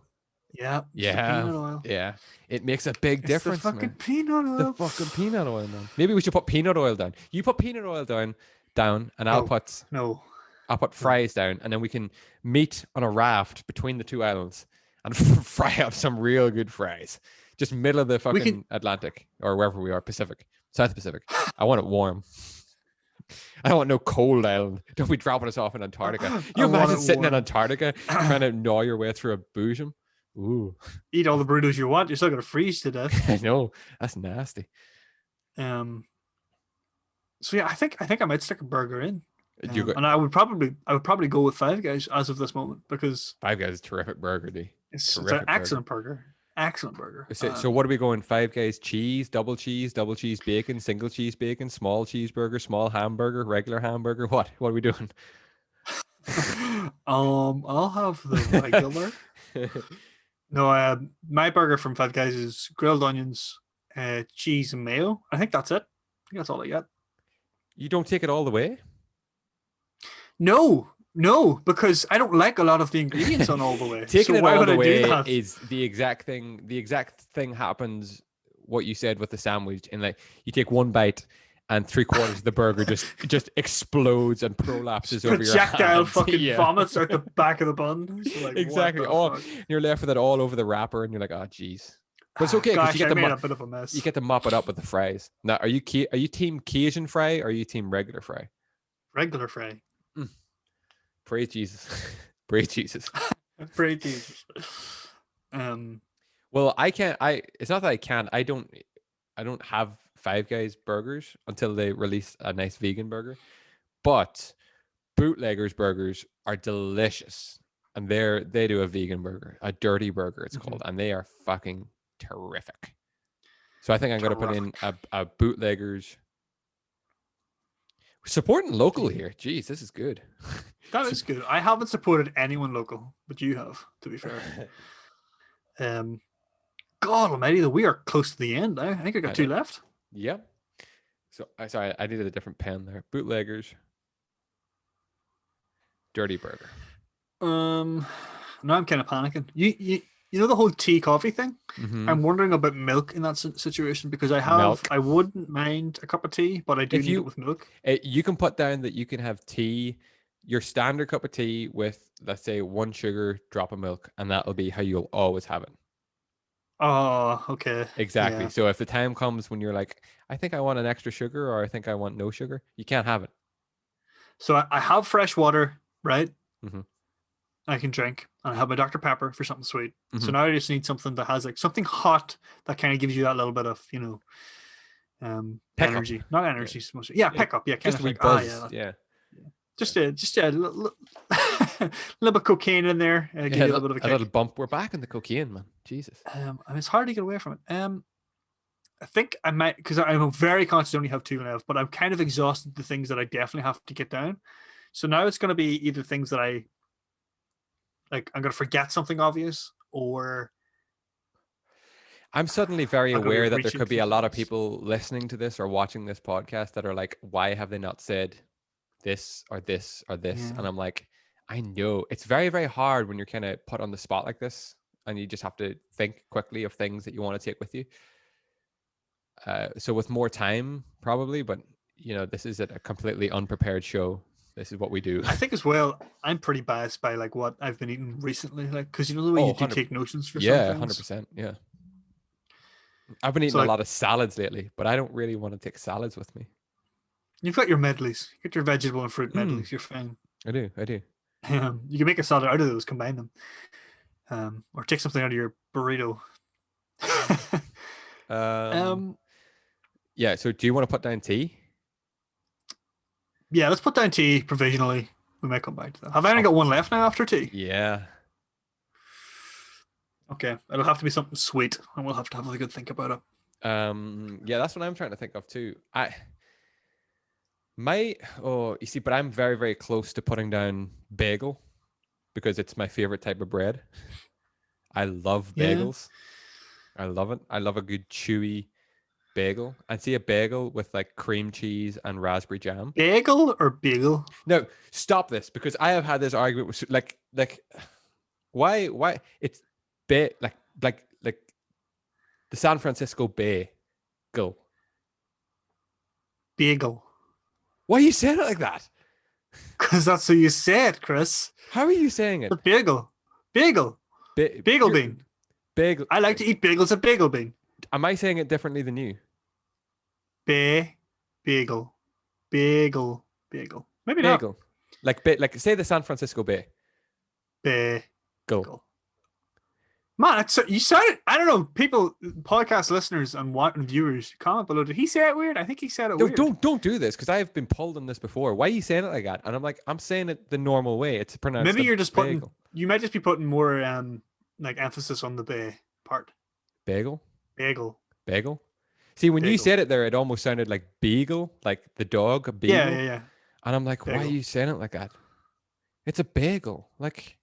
Yeah, it's the Yeah, peanut oil. yeah. It makes a big It's the difference, fucking man. peanut The oil. fucking peanut oil, man. Maybe we should put peanut oil down. You put peanut oil down, and No, no, I'll put no. fries down, and then we can meet on a raft between the two islands and fry up some real good fries. Just middle of the We can. fucking Atlantic or wherever we are, Pacific, South Pacific. I want it warm. I don't want no cold island. Don't be dropping us off in Antarctica. I You want imagine it sitting in warm. Antarctica trying to gnaw your way through a bosom? Ooh, Eat all the burritos you want. You're still gonna freeze to death. I know. That's nasty. Um. So yeah, I think I might stick a burger in. You got And I would probably go with Five Guys as of this moment because Five Guys, is a terrific burger, it's an terrific burger. excellent burger. Excellent burger. So what are we going? Five Guys cheese, double cheese bacon, single cheese bacon, small cheeseburger, small hamburger, regular hamburger. What are we doing? I'll have the regular. No, my burger from Five Guys is grilled onions, cheese, and mayo. I think that's it. I think that's all I get. You don't take it all the way? No, because I don't like a lot of the ingredients on all the way. Taking so it why all would the I do way that? is the exact thing. The exact thing happens. What you said with the sandwich, and like you take one bite, and 3/4 of the burger just explodes and prolapses over your Projectile hands. fucking Yeah. vomits out the back of the bun. So like, Exactly. What the Oh, fuck? you're left with it all over the wrapper, and you're like, oh, jeez. But it's okay because Gosh, you get I to made a bit of a mess. you get to mop it up with the fries. Now, are you team Cajun fry or are you team regular fry? Regular fry. Praise Jesus. Praise Jesus. Praise Jesus. Well, I can't. It's not that I can't. I don't have Five Guys burgers until they release a nice vegan burger. But Bootleggers burgers are delicious, and they do a vegan burger, a dirty burger it's called, and they are fucking terrific. So I think I'm going to put in a Bootleggers. Supporting local here. Jeez, this is good. That is good. I haven't supported anyone local, but you have, to be fair. God almighty, we are close to the end now. I think I got two left. Yep. So sorry, I needed a different pen there. Bootleggers. Dirty burger. Now I'm kind of panicking. You know the whole tea coffee thing? I'm wondering about milk in that situation because I wouldn't mind a cup of tea, but I do need it with milk. You can put down that you can have tea, your standard cup of tea with, let's say, 1 sugar, drop of milk, and that'll be how you'll always have it. Oh, okay. Exactly. Yeah. So if the time comes when you're like, I think I want an extra sugar or I think I want no sugar, you can't have it. So I have fresh water, right? I can drink, and I have my Dr. Pepper for something sweet. So now I just need something that has like something hot that kind of gives you that little bit of, energy. Not energy, yeah, pick up. Yeah, kind just of a wee like, buzz. Just a little bit of cocaine in there. Give you a little bit of a kick. A little bump. We're back in the cocaine, man. Jesus. And it's hard to get away from it. I think I might, because I'm very conscious I only have 2 left, but I've kind of exhausted the things that I definitely have to get down. So now it's going to be either things that I'm going to forget something obvious, or I'm suddenly very aware that there could be a lot of people listening to this or watching this podcast that are like, why have they not said this or this or this? Yeah. And I'm like, I know it's very, very hard when you're kind of put on the spot like this and you just have to think quickly of things that you want to take with you. So with more time, probably, but this is a completely unprepared show. This is what we do. I think as well, I'm pretty biased by like what I've been eating recently, like because the way you do take notions for some things. 100%. Yeah, I've been eating a lot of salads lately, but I don't really want to take salads with me. You've got your medleys. Get your vegetable and fruit medleys. You're fine. I do. You can make a salad out of those, combine them, or take something out of your burrito. Yeah. So, do you want to put down tea? Yeah, let's put down tea provisionally. We might come back to that. Have I only got one left now after tea? Yeah. Okay, it'll have to be something sweet, and we'll have to have a good think about it. Yeah, that's what I'm trying to think of too. You see, but I'm very, very close to putting down bagel because it's my favorite type of bread. I love bagels. Yeah. I love it. I love a good chewy bagel. And see a bagel with like cream cheese and raspberry jam. Bagel or bagel? No, stop this because I have had this argument with like why it's Bay, like the San Francisco Bay. Go. Bagel. Why are you saying it like that? Because that's how you say it, Chris. How are you saying it? The bagel. Bagel. Bagel bean. Bagel. I like to eat bagels at bagel bean. Am I saying it differently than you? Bagel. Bagel. Bagel. Maybe Bagel. Like say the San Francisco Bay. not. Go. Man, you sounded, I don't know, people, podcast listeners and viewers, comment below. Did he say it weird? I think he said it weird. Don't do this, because I have been pulled on this before. Why are you saying it like that? And I'm like, I'm saying it the normal way. It's pronounced. Maybe you're just bagel. you might just be putting more like emphasis on the bay part. Bagel. See, when you said it there, it almost sounded like beagle, like the dog, a beagle. Yeah. And I'm like, bagel. Why are you saying it like that? It's a bagel. Like.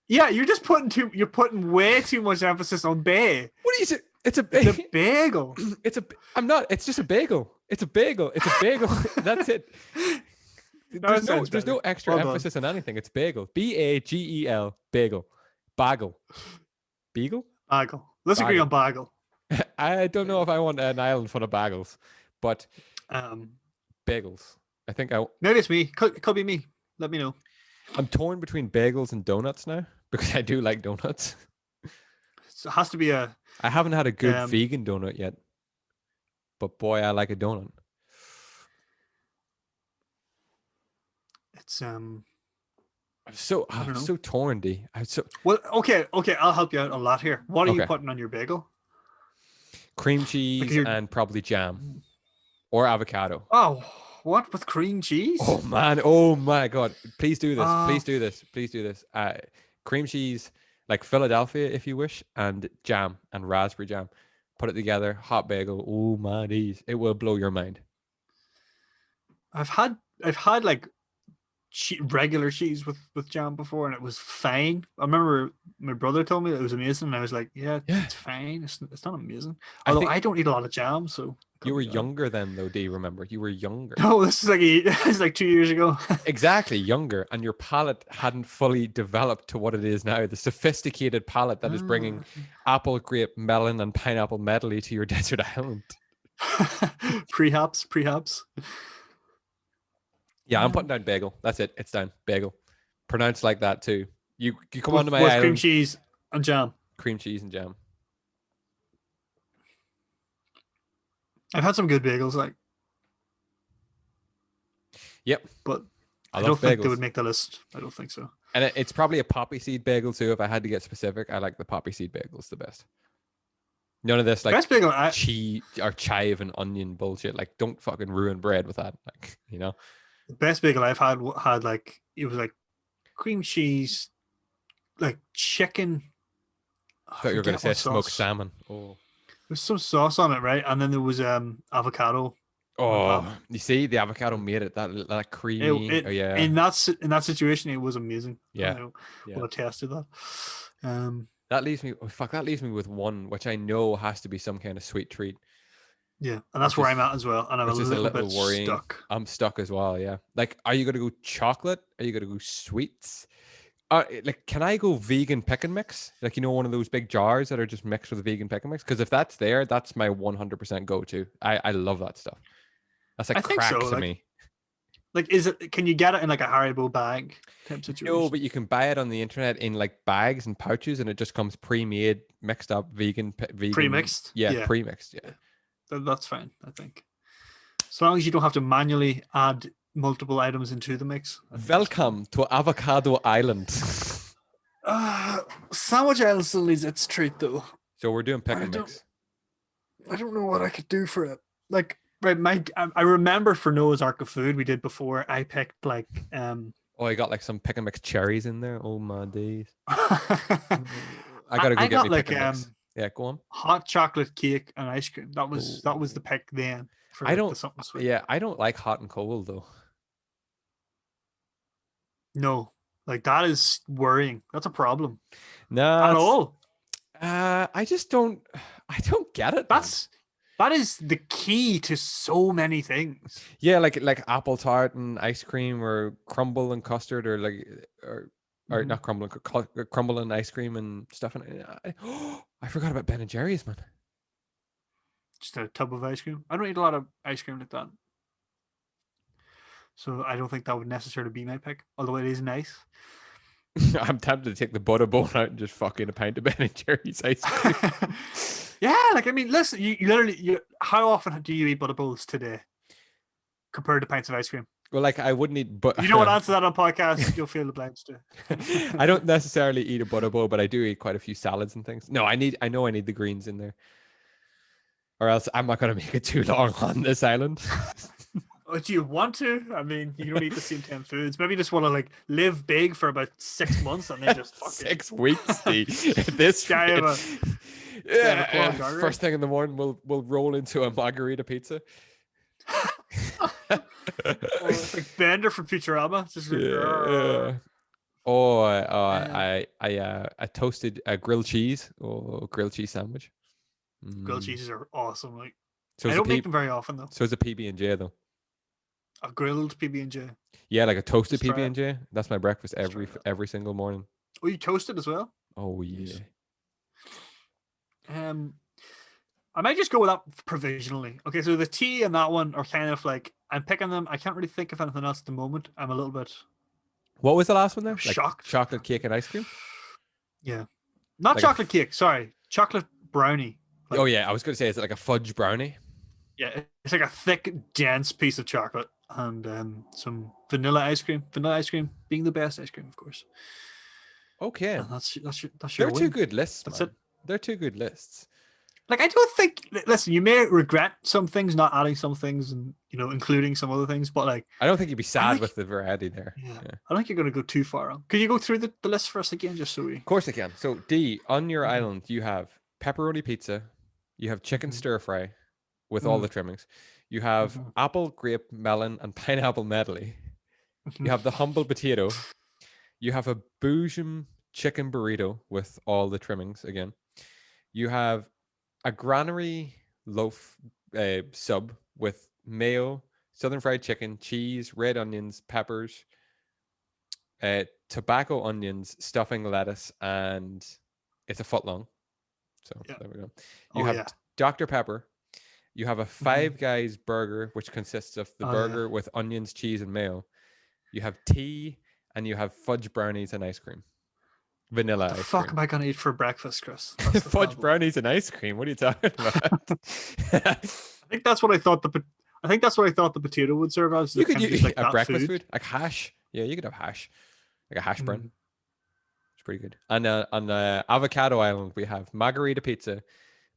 Yeah, you're just putting way too much emphasis on bay. What do you say? It's a bagel. I'm not. It's just a bagel. It's a bagel. That's it. There's no extra emphasis on anything. It's bagel. Bagel. Bagel. Bagel. Beagle? Bagel. Let's agree on bagel. I don't know if I want an island full of bagels, but bagels. I think maybe it's me. Could be me. Let me know. I'm torn between bagels and donuts now, because I do like donuts. So it has to be I haven't had a good vegan donut yet, but boy, I like a donut. It's I'm so torn, D. Well, okay. I'll help you out a lot here. What are you putting on your bagel? Cream cheese and probably jam or avocado. Oh. What, with cream cheese? Oh man! Oh my God! Please do this! Please do this! Please do this! Cream cheese, like Philadelphia, if you wish, and jam and raspberry jam. Put it together, hot bagel. Oh my days! It will blow your mind. I've had like regular cheese with jam before, and it was fine. I remember my brother told me that it was amazing, and I was like, yeah. It's fine. It's not amazing. Although I don't eat a lot of jam, so. You were younger then, though. Do you remember? You were younger. No, this is like 2 years ago. Exactly, younger, and your palate hadn't fully developed to what it is now. The sophisticated palate that is bringing apple, grape, melon, and pineapple medley to your desert island. Prehaps. Yeah, I'm putting down bagel. That's it. It's down. Bagel. Pronounced like that too. You come onto my island. Cream cheese and jam. Cream cheese and jam. I've had some good bagels, like. Yep. But I don't think they would make the list. I don't think so. And it's probably a poppy seed bagel too. If I had to get specific, I like the poppy seed bagels the best. None of this like best bagel, cheese or chive and onion bullshit. Like, don't fucking ruin bread with that. Like, you know. The best bagel I've had like, it was like cream cheese, like chicken. I thought you were going to say smoked salmon. Oh. There's some sauce on it, right? And then there was avocado. Oh, you see, the avocado made it that creamy. Yeah. In that situation, it was amazing. Yeah. I tasted that. That leaves me. Oh, fuck, that leaves me with one, which I know has to be some kind of sweet treat. Yeah, and that's where I'm at as well. And I'm a little bit worrying. Stuck. I'm stuck as well. Yeah. Like, are you going to go chocolate? Are you going to go sweets? Like, can I go vegan pick and mix? Like, you know, one of those big jars that are just mixed with a vegan pick and mix? Because if that's there, that's my 100% go-to. I love that stuff. That's like crack to me. Like, can you get it in like a Haribo bag type situation? No, but you can buy it on the internet in like bags and pouches, and it just comes pre-made, mixed up, vegan. Pre-mixed? Yeah, pre-mixed, yeah. That's fine, I think. As long as you don't have to manually add multiple items into the mix. Welcome to Avocado Island. Sandwich Island still needs its treat, though. So we're doing pick and mix. I don't know what I could do for it. Like, right, I remember for Noah's Ark of Food we did before, I picked like Oh, I got like some pick and mix cherries in there. Oh my days. I gotta go get me pick and mix. Yeah, go on. Hot chocolate cake and ice cream. That was the pick then. For something sweet. Yeah, I don't like hot and cold though. No, like that is worrying. That's a problem. No, at all. I just don't. I don't get it. That is the key to so many things. Yeah, like apple tart and ice cream, or crumble and custard, or or not crumbling, crumbling ice cream and stuff. And I forgot about Ben and Jerry's, man. Just a tub of ice cream. I don't eat a lot of ice cream like that, so I don't think that would necessarily be my pick. Although it is nice. I'm tempted to take the butter bowl out and just fucking a pint of Ben and Jerry's ice cream. Yeah, like I mean, listen, you literally, how often do you eat butter bowls today compared to pints of ice cream? Well, like I wouldn't eat, but you don't answer that on podcast. You'll feel obliged to. I don't necessarily eat a butter bowl, but I do eat quite a few salads and things. No, I know I need the greens in there, or else I'm not going to make it too long on this island. Do you want to? I mean, you don't eat the same 10 foods. Maybe you just want to like live big for about 6 months and then just fucking 6 weeks. This first thing in the morning, we'll roll into a margarita pizza. It's like Bender from Futurama. Just I toasted a grilled cheese or grilled cheese sandwich. Grilled cheeses are awesome. Like, so I don't make them very often though. So it's a PB&J though. A grilled PB&J. Yeah, like a toasted PB&J. That's my breakfast every single morning. Oh, you toast it as well? Oh yeah. I might just go with that provisionally. Okay, so the tea and that one are kind of like, I'm picking them. I can't really think of anything else at the moment. I'm a little bit. What was the last one there? Like shocked. Chocolate cake and ice cream? Yeah. Not like chocolate cake, sorry. Chocolate brownie. Like, oh yeah, I was going to say, is it like a fudge brownie? Yeah, it's like a thick, dense piece of chocolate and some vanilla ice cream. Vanilla ice cream being the best ice cream, of course. Okay. And that's your They're win. 2 good lists, That's man. it. They're 2 good lists. Like, I don't think, listen, you may regret some things, not adding some things and, including some other things, but like... I don't think you'd be sad with the variety there. Yeah. I don't think you're going to go too far on. Can you go through the list for us again, just so we... Of course I can. So, D, on your island, you have pepperoni pizza, you have chicken stir fry with all the trimmings, you have apple, grape, melon, and pineapple medley, you have the humble potato, you have a boujum chicken burrito with all the trimmings again, you have a granary loaf sub with mayo, southern fried chicken, cheese, red onions, peppers, tobacco onions, stuffing, lettuce, and it's a foot long. So there we go. You have Dr. Pepper. You have a Five Guys burger, which consists of the burger with onions, cheese, and mayo. You have tea, and you have fudge brownies and ice cream. Vanilla ice cream. What the fuck am I going to eat for breakfast, Chris? Fudge brownies and ice cream. What are you talking about? I think that's what I thought the potato would serve as. You could use like a breakfast food, like hash. Yeah, you could have hash, like a hash brown. It's pretty good. And on the Avocado Island, we have margarita pizza,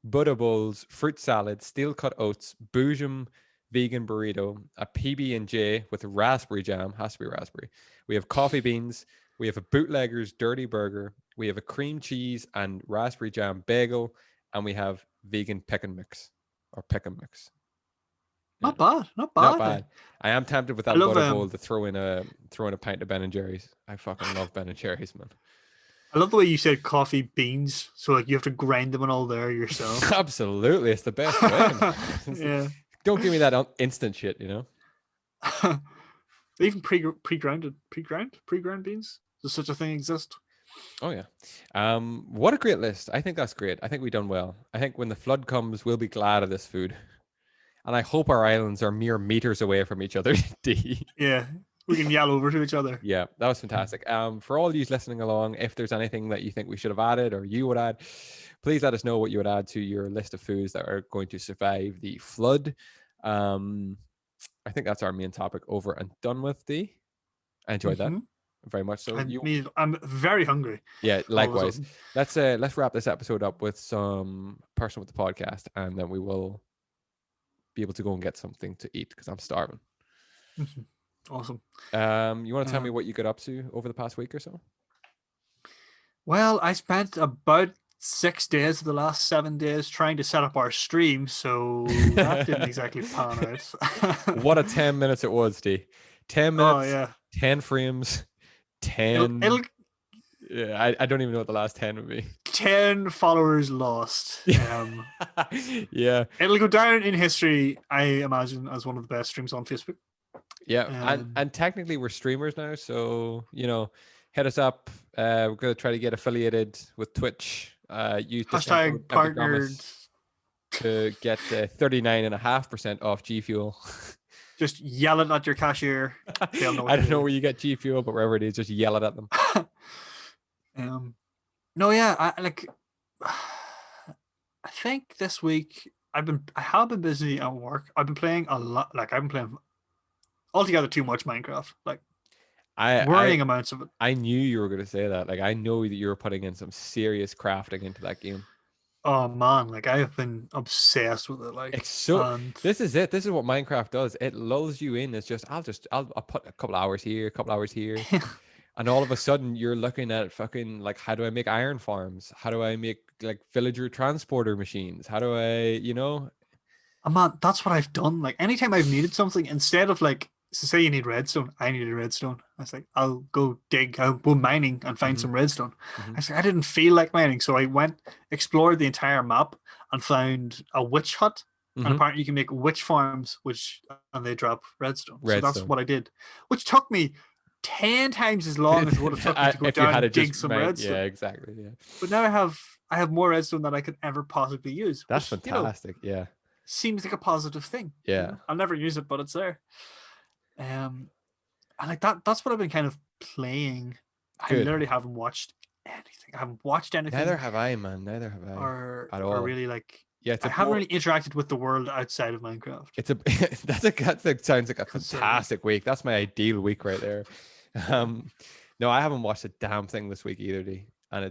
butter bowls, fruit salad, steel cut oats, boujum vegan burrito, a PB&J with raspberry jam, has to be raspberry. We have coffee beans. We have a bootlegger's dirty burger. We have a cream cheese and raspberry jam bagel, and we have vegan pick and mix or pick and mix. Not bad. Not bad. I am tempted with that butter bowl to throw in a pint of Ben and Jerry's. I fucking love Ben and Jerry's, man. I love the way you said coffee beans. So like you have to grind them and all there yourself. Absolutely, it's the best way. Yeah. Don't give me that instant shit, Even pre-ground beans. Does such a thing exist? Oh yeah. What a great list. I think that's great. I think we've done well. I think when the flood comes, we'll be glad of this food. And I hope our islands are mere meters away from each other. D. Yeah. We can yell over to each other. Yeah, that was fantastic. For all you listening along, if there's anything that you think we should have added or you would add, please let us know what you would add to your list of foods that are going to survive the flood. I think that's our main topic over and done with. D. I enjoyed that very much. So I'm very hungry. Yeah, likewise. Let's wrap this episode up with some person with the podcast, and then we will be able to go and get something to eat because I'm starving. Awesome. You want to tell me what you got up to over the past week or so? Well, I spent about 6 days of the last 7 days trying to set up our stream, so that didn't exactly pan out. What a 10 minutes it was, D. 10 minutes, oh, yeah. 10 frames, 10... Yeah, I don't even know what the last 10 would be. 10 followers lost. Yeah. It'll go down in history, I imagine, as one of the best streams on Facebook. Yeah, and technically we're streamers now, so, hit us up. We're gonna try to get affiliated with Twitch. Use discount code Hashtag partnered. Promise to get 39.5% off G Fuel. Just yell it at your cashier. They'll know what I to don't know do. where you get G Fuel, but wherever it is, just yell it at them. No, yeah, I think this week I have been busy at work. I've been playing a lot. Like I've been playing altogether too much Minecraft. Like worrying amounts of it. I knew you were going to say that. Like I know that you were putting in some serious crafting into that game. Oh man, like I have been obsessed with it. Like it's so. This is it. This is what Minecraft does. It lulls you in. It's just I'll put a couple hours here, a couple hours here. And all of a sudden, you're looking at fucking like, how do I make iron farms? How do I make like villager transporter machines? How do I, man, that's what I've done. Like anytime I've needed something, instead of like, so say you need redstone, I needed redstone. I was like, I'll go mining and find some redstone. I was like, I didn't feel like mining, so I went explored the entire map and found a witch hut. And apparently, you can make witch farms, and they drop redstone. So that's what I did, which took me 10 times as long as it would have took me to go down and dig some redstone. Yeah, exactly. Yeah. But now I have more redstone than I could ever possibly use. That's fantastic. Yeah. Seems like a positive thing. Yeah. I'll never use it, but it's there. And like that's what I've been kind of playing. Good. I literally haven't watched anything. I haven't watched anything. Neither have I, man. Neither have I. At all. Or really like. Yeah, I haven't really interacted with the world outside of Minecraft. That sounds like a fantastic week. That's my ideal week right there. No, I haven't watched a damn thing this week either, D. And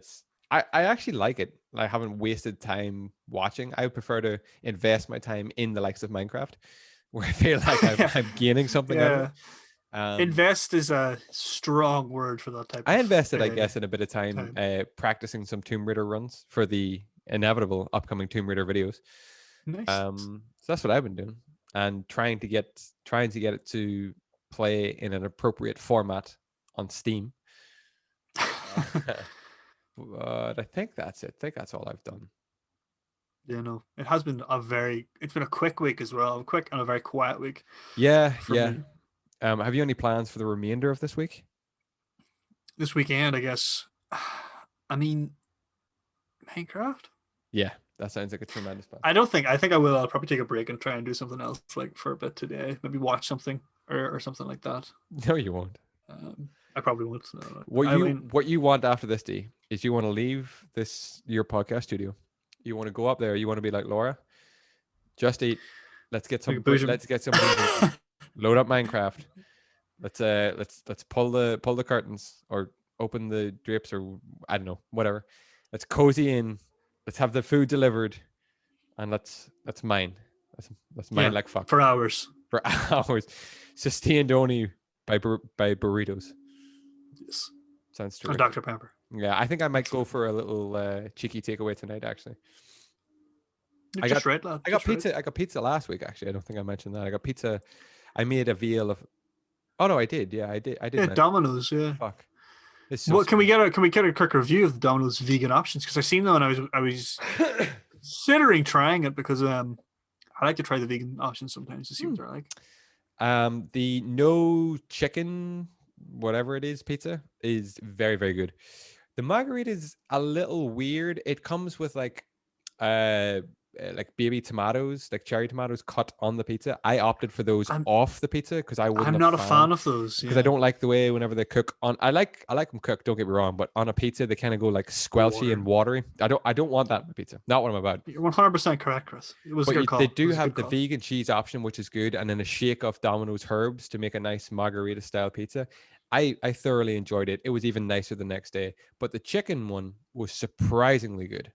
I actually like it. I haven't wasted time watching. I would prefer to invest my time in the likes of Minecraft, where I feel like I'm gaining something out of it. Invest is a strong word for that type. I invested, I guess, in a bit of time. Practicing some Tomb Raider runs for the inevitable upcoming Tomb Raider videos. Nice. So that's what I've been doing, and trying to get it to play in an appropriate format on Steam. But I think that's it. I think that's all I've done. Yeah, no, it has been it's been a quick week as well. A quick and a very quiet week. Yeah. Have you any plans for the remainder of this week? This weekend, I guess. I mean, Minecraft? Yeah, that sounds like a tremendous plan. I think I will. I'll probably take a break and try and do something else like for a bit today. Maybe watch something or something like that. No, you won't. I probably won't. No. What you want after this, D, is you want to leave your podcast studio. You want to go up there. You want to be like Laura. Just eat. Let's get some. Let's get some. Load up Minecraft. Let's pull the curtains or open the drapes or I don't know, whatever. Let's cozy in. Let's have the food delivered, and let's mine. Let's mine like fuck for hours. For hours, sustained only by burritos. Yes, sounds true. And Dr. Pepper. Yeah, I think I might go for a little cheeky takeaway tonight. Actually, I got pizza. I got pizza last week. Actually, I don't think I mentioned that. I got pizza. I made a veal of. Oh no, I did. Yeah, I did. Yeah, Domino's. Yeah. Fuck. So can we get a quick review of the Domino's vegan options? Because I seen them and I was considering trying it because I like to try the vegan options sometimes to see what they're like. The no chicken, whatever it is, pizza is very, very good. The margarita is a little weird. It comes with like baby tomatoes, like cherry tomatoes cut on the pizza. I opted for those off the pizza because I'm not a fan of those because I don't like the way whenever they cook on. I like them cooked. Don't get me wrong, but on a pizza they kind of go like squelchy and watery. I don't want that in a pizza. Not what I'm about. You're 100% correct, Chris. It was a good call. They do have the vegan cheese option, which is good, and then a shake of Domino's herbs to make a nice margarita style pizza. I thoroughly enjoyed it. It was even nicer the next day. But the chicken one was surprisingly good.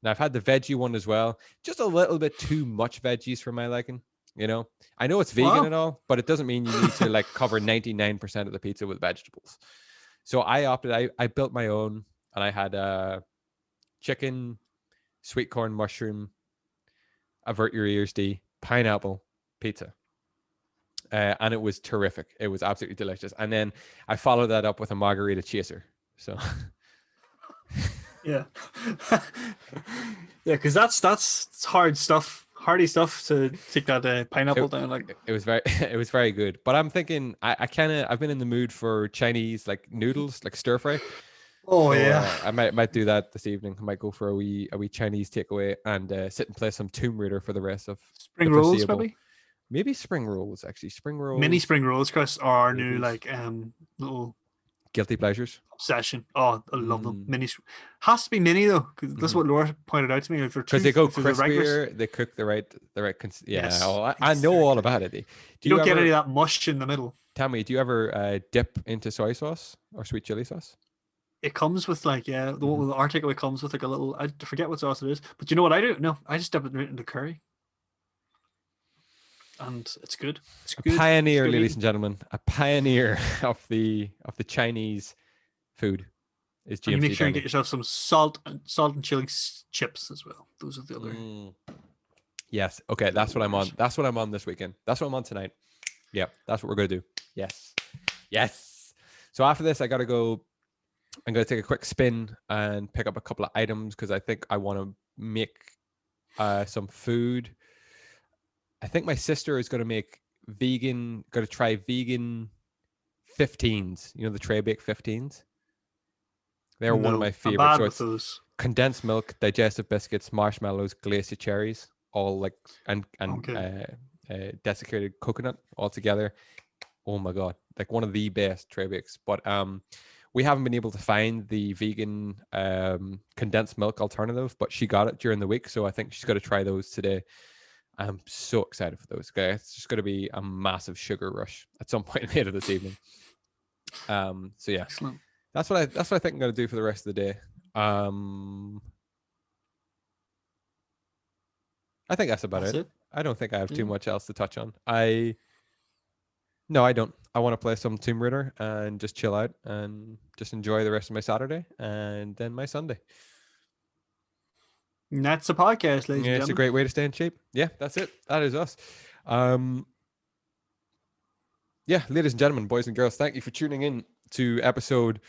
Now, I've had the veggie one as well. Just a little bit too much veggies for my liking. I know it's vegan and all, but it doesn't mean you need to like cover 99% of the pizza with vegetables. So I opted. I built my own, and I had chicken, sweet corn, mushroom, avert your ears, D, pineapple pizza. And it was terrific. It was absolutely delicious. And then I followed that up with a margarita chaser. So... Yeah, because that's hard stuff hearty stuff to take that pineapple down. Like it was very it was very good. But I'm thinking I've been in the mood for Chinese like noodles, like stir fry. Oh So yeah, I might do that this evening. I might go for a wee Chinese takeaway and sit and play some Tomb Raider for the rest of spring the rolls foreseeable. maybe. Maybe spring rolls, actually. Spring rolls. Mini spring rolls, Chris, are our new noodles. like little Guilty pleasures. obsession. Oh, I love them. Mini has to be mini though, because that's what Laura pointed out to me. Because they go crispier, they cook the right yeah. Yes, I know all about it. You don't get any of that mush in the middle. Tell me, do you ever dip into soy sauce or sweet chili sauce? It comes with like the our takeaway comes with like a little, I forget what sauce it is, but you know what I do? No, I just dip it right into curry, and it's good. It's good. Pioneer, it's good, ladies and gentlemen, a pioneer of the Chinese food is GMT. And you make sure you get yourself some salt and chili chips as well. Those are the other. Yes. Okay, that's what I'm on. That's what I'm on this weekend. That's what I'm on tonight. Yeah, that's what we're gonna do. Yes. So after this, I gotta go. I'm going to take a quick spin and pick up a couple of items because I think I want to make some food. I think my sister is going to try vegan 15s. You know, the tray bake 15s? They're one of my favorites. So it's condensed milk, digestive biscuits, marshmallows, glacé cherries, all like, and desiccated coconut all together. Oh my God. Like one of the best tray bakes. But, we haven't been able to find the vegan condensed milk alternative, but she got it during the week, so I think she's going to try those today. I'm so excited for those, guys. It's just going to be a massive sugar rush at some point later this evening. So yeah, excellent. That's what I think I'm going to do for the rest of the day. I think that's about it. I don't think I have too much else to touch on. No, I don't. I want to play some Tomb Raider and just chill out and just enjoy the rest of my Saturday and then my Sunday. And that's a podcast, ladies and gentlemen. It's a great way to stay in shape. Yeah, that's it. That is us. Yeah, ladies and gentlemen, boys and girls, thank you for tuning in to episode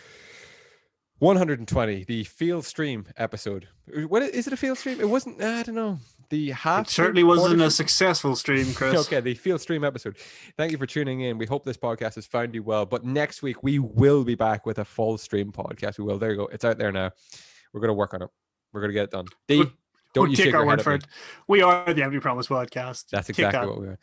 120, the field stream episode. What is it? A field stream? It wasn't. I don't know. The half. It certainly wasn't a successful stream, Chris. Okay, the field stream episode. Thank you for tuning in. We hope this podcast has found you well. But next week we will be back with a full stream podcast. We will. There you go. It's out there now. We're going to work on it. We're going to get it done. Don't you take our word for it. We are the Empty Promise podcast. That's exactly what we are.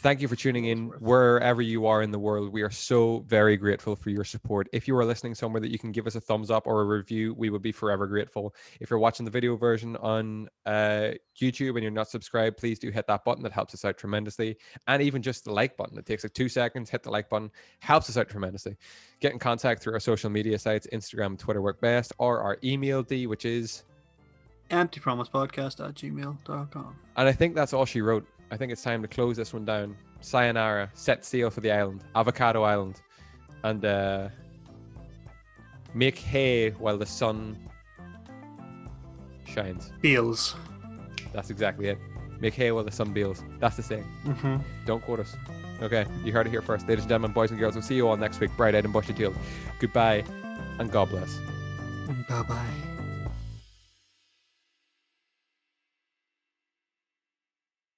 Thank you for tuning in wherever you are in the world. We are so very grateful for your support. If you are listening somewhere that you can give us a thumbs up or a review, we would be forever grateful. If you're watching the video version on YouTube and you're not subscribed, please do hit that button. That helps us out tremendously. And even just the like button. It takes like 2 seconds. Hit the like button. Helps us out tremendously. Get in contact through our social media sites. Instagram and Twitter work best. Or our email, D, which is emptypromisepodcast@gmail.com. And I think that's all she wrote. I think it's time to close this one down. Sayonara. Set sail for the island. Avocado Island. And make hay while the sun shines. Beals. That's exactly it. Make hay while the sun beals. That's the saying. Mm-hmm. Don't quote us. Okay, you heard it here first. Ladies and gentlemen, boys and girls, we'll see you all next week. Bright-eyed and bushy-tailed. Goodbye and God bless. Bye-bye.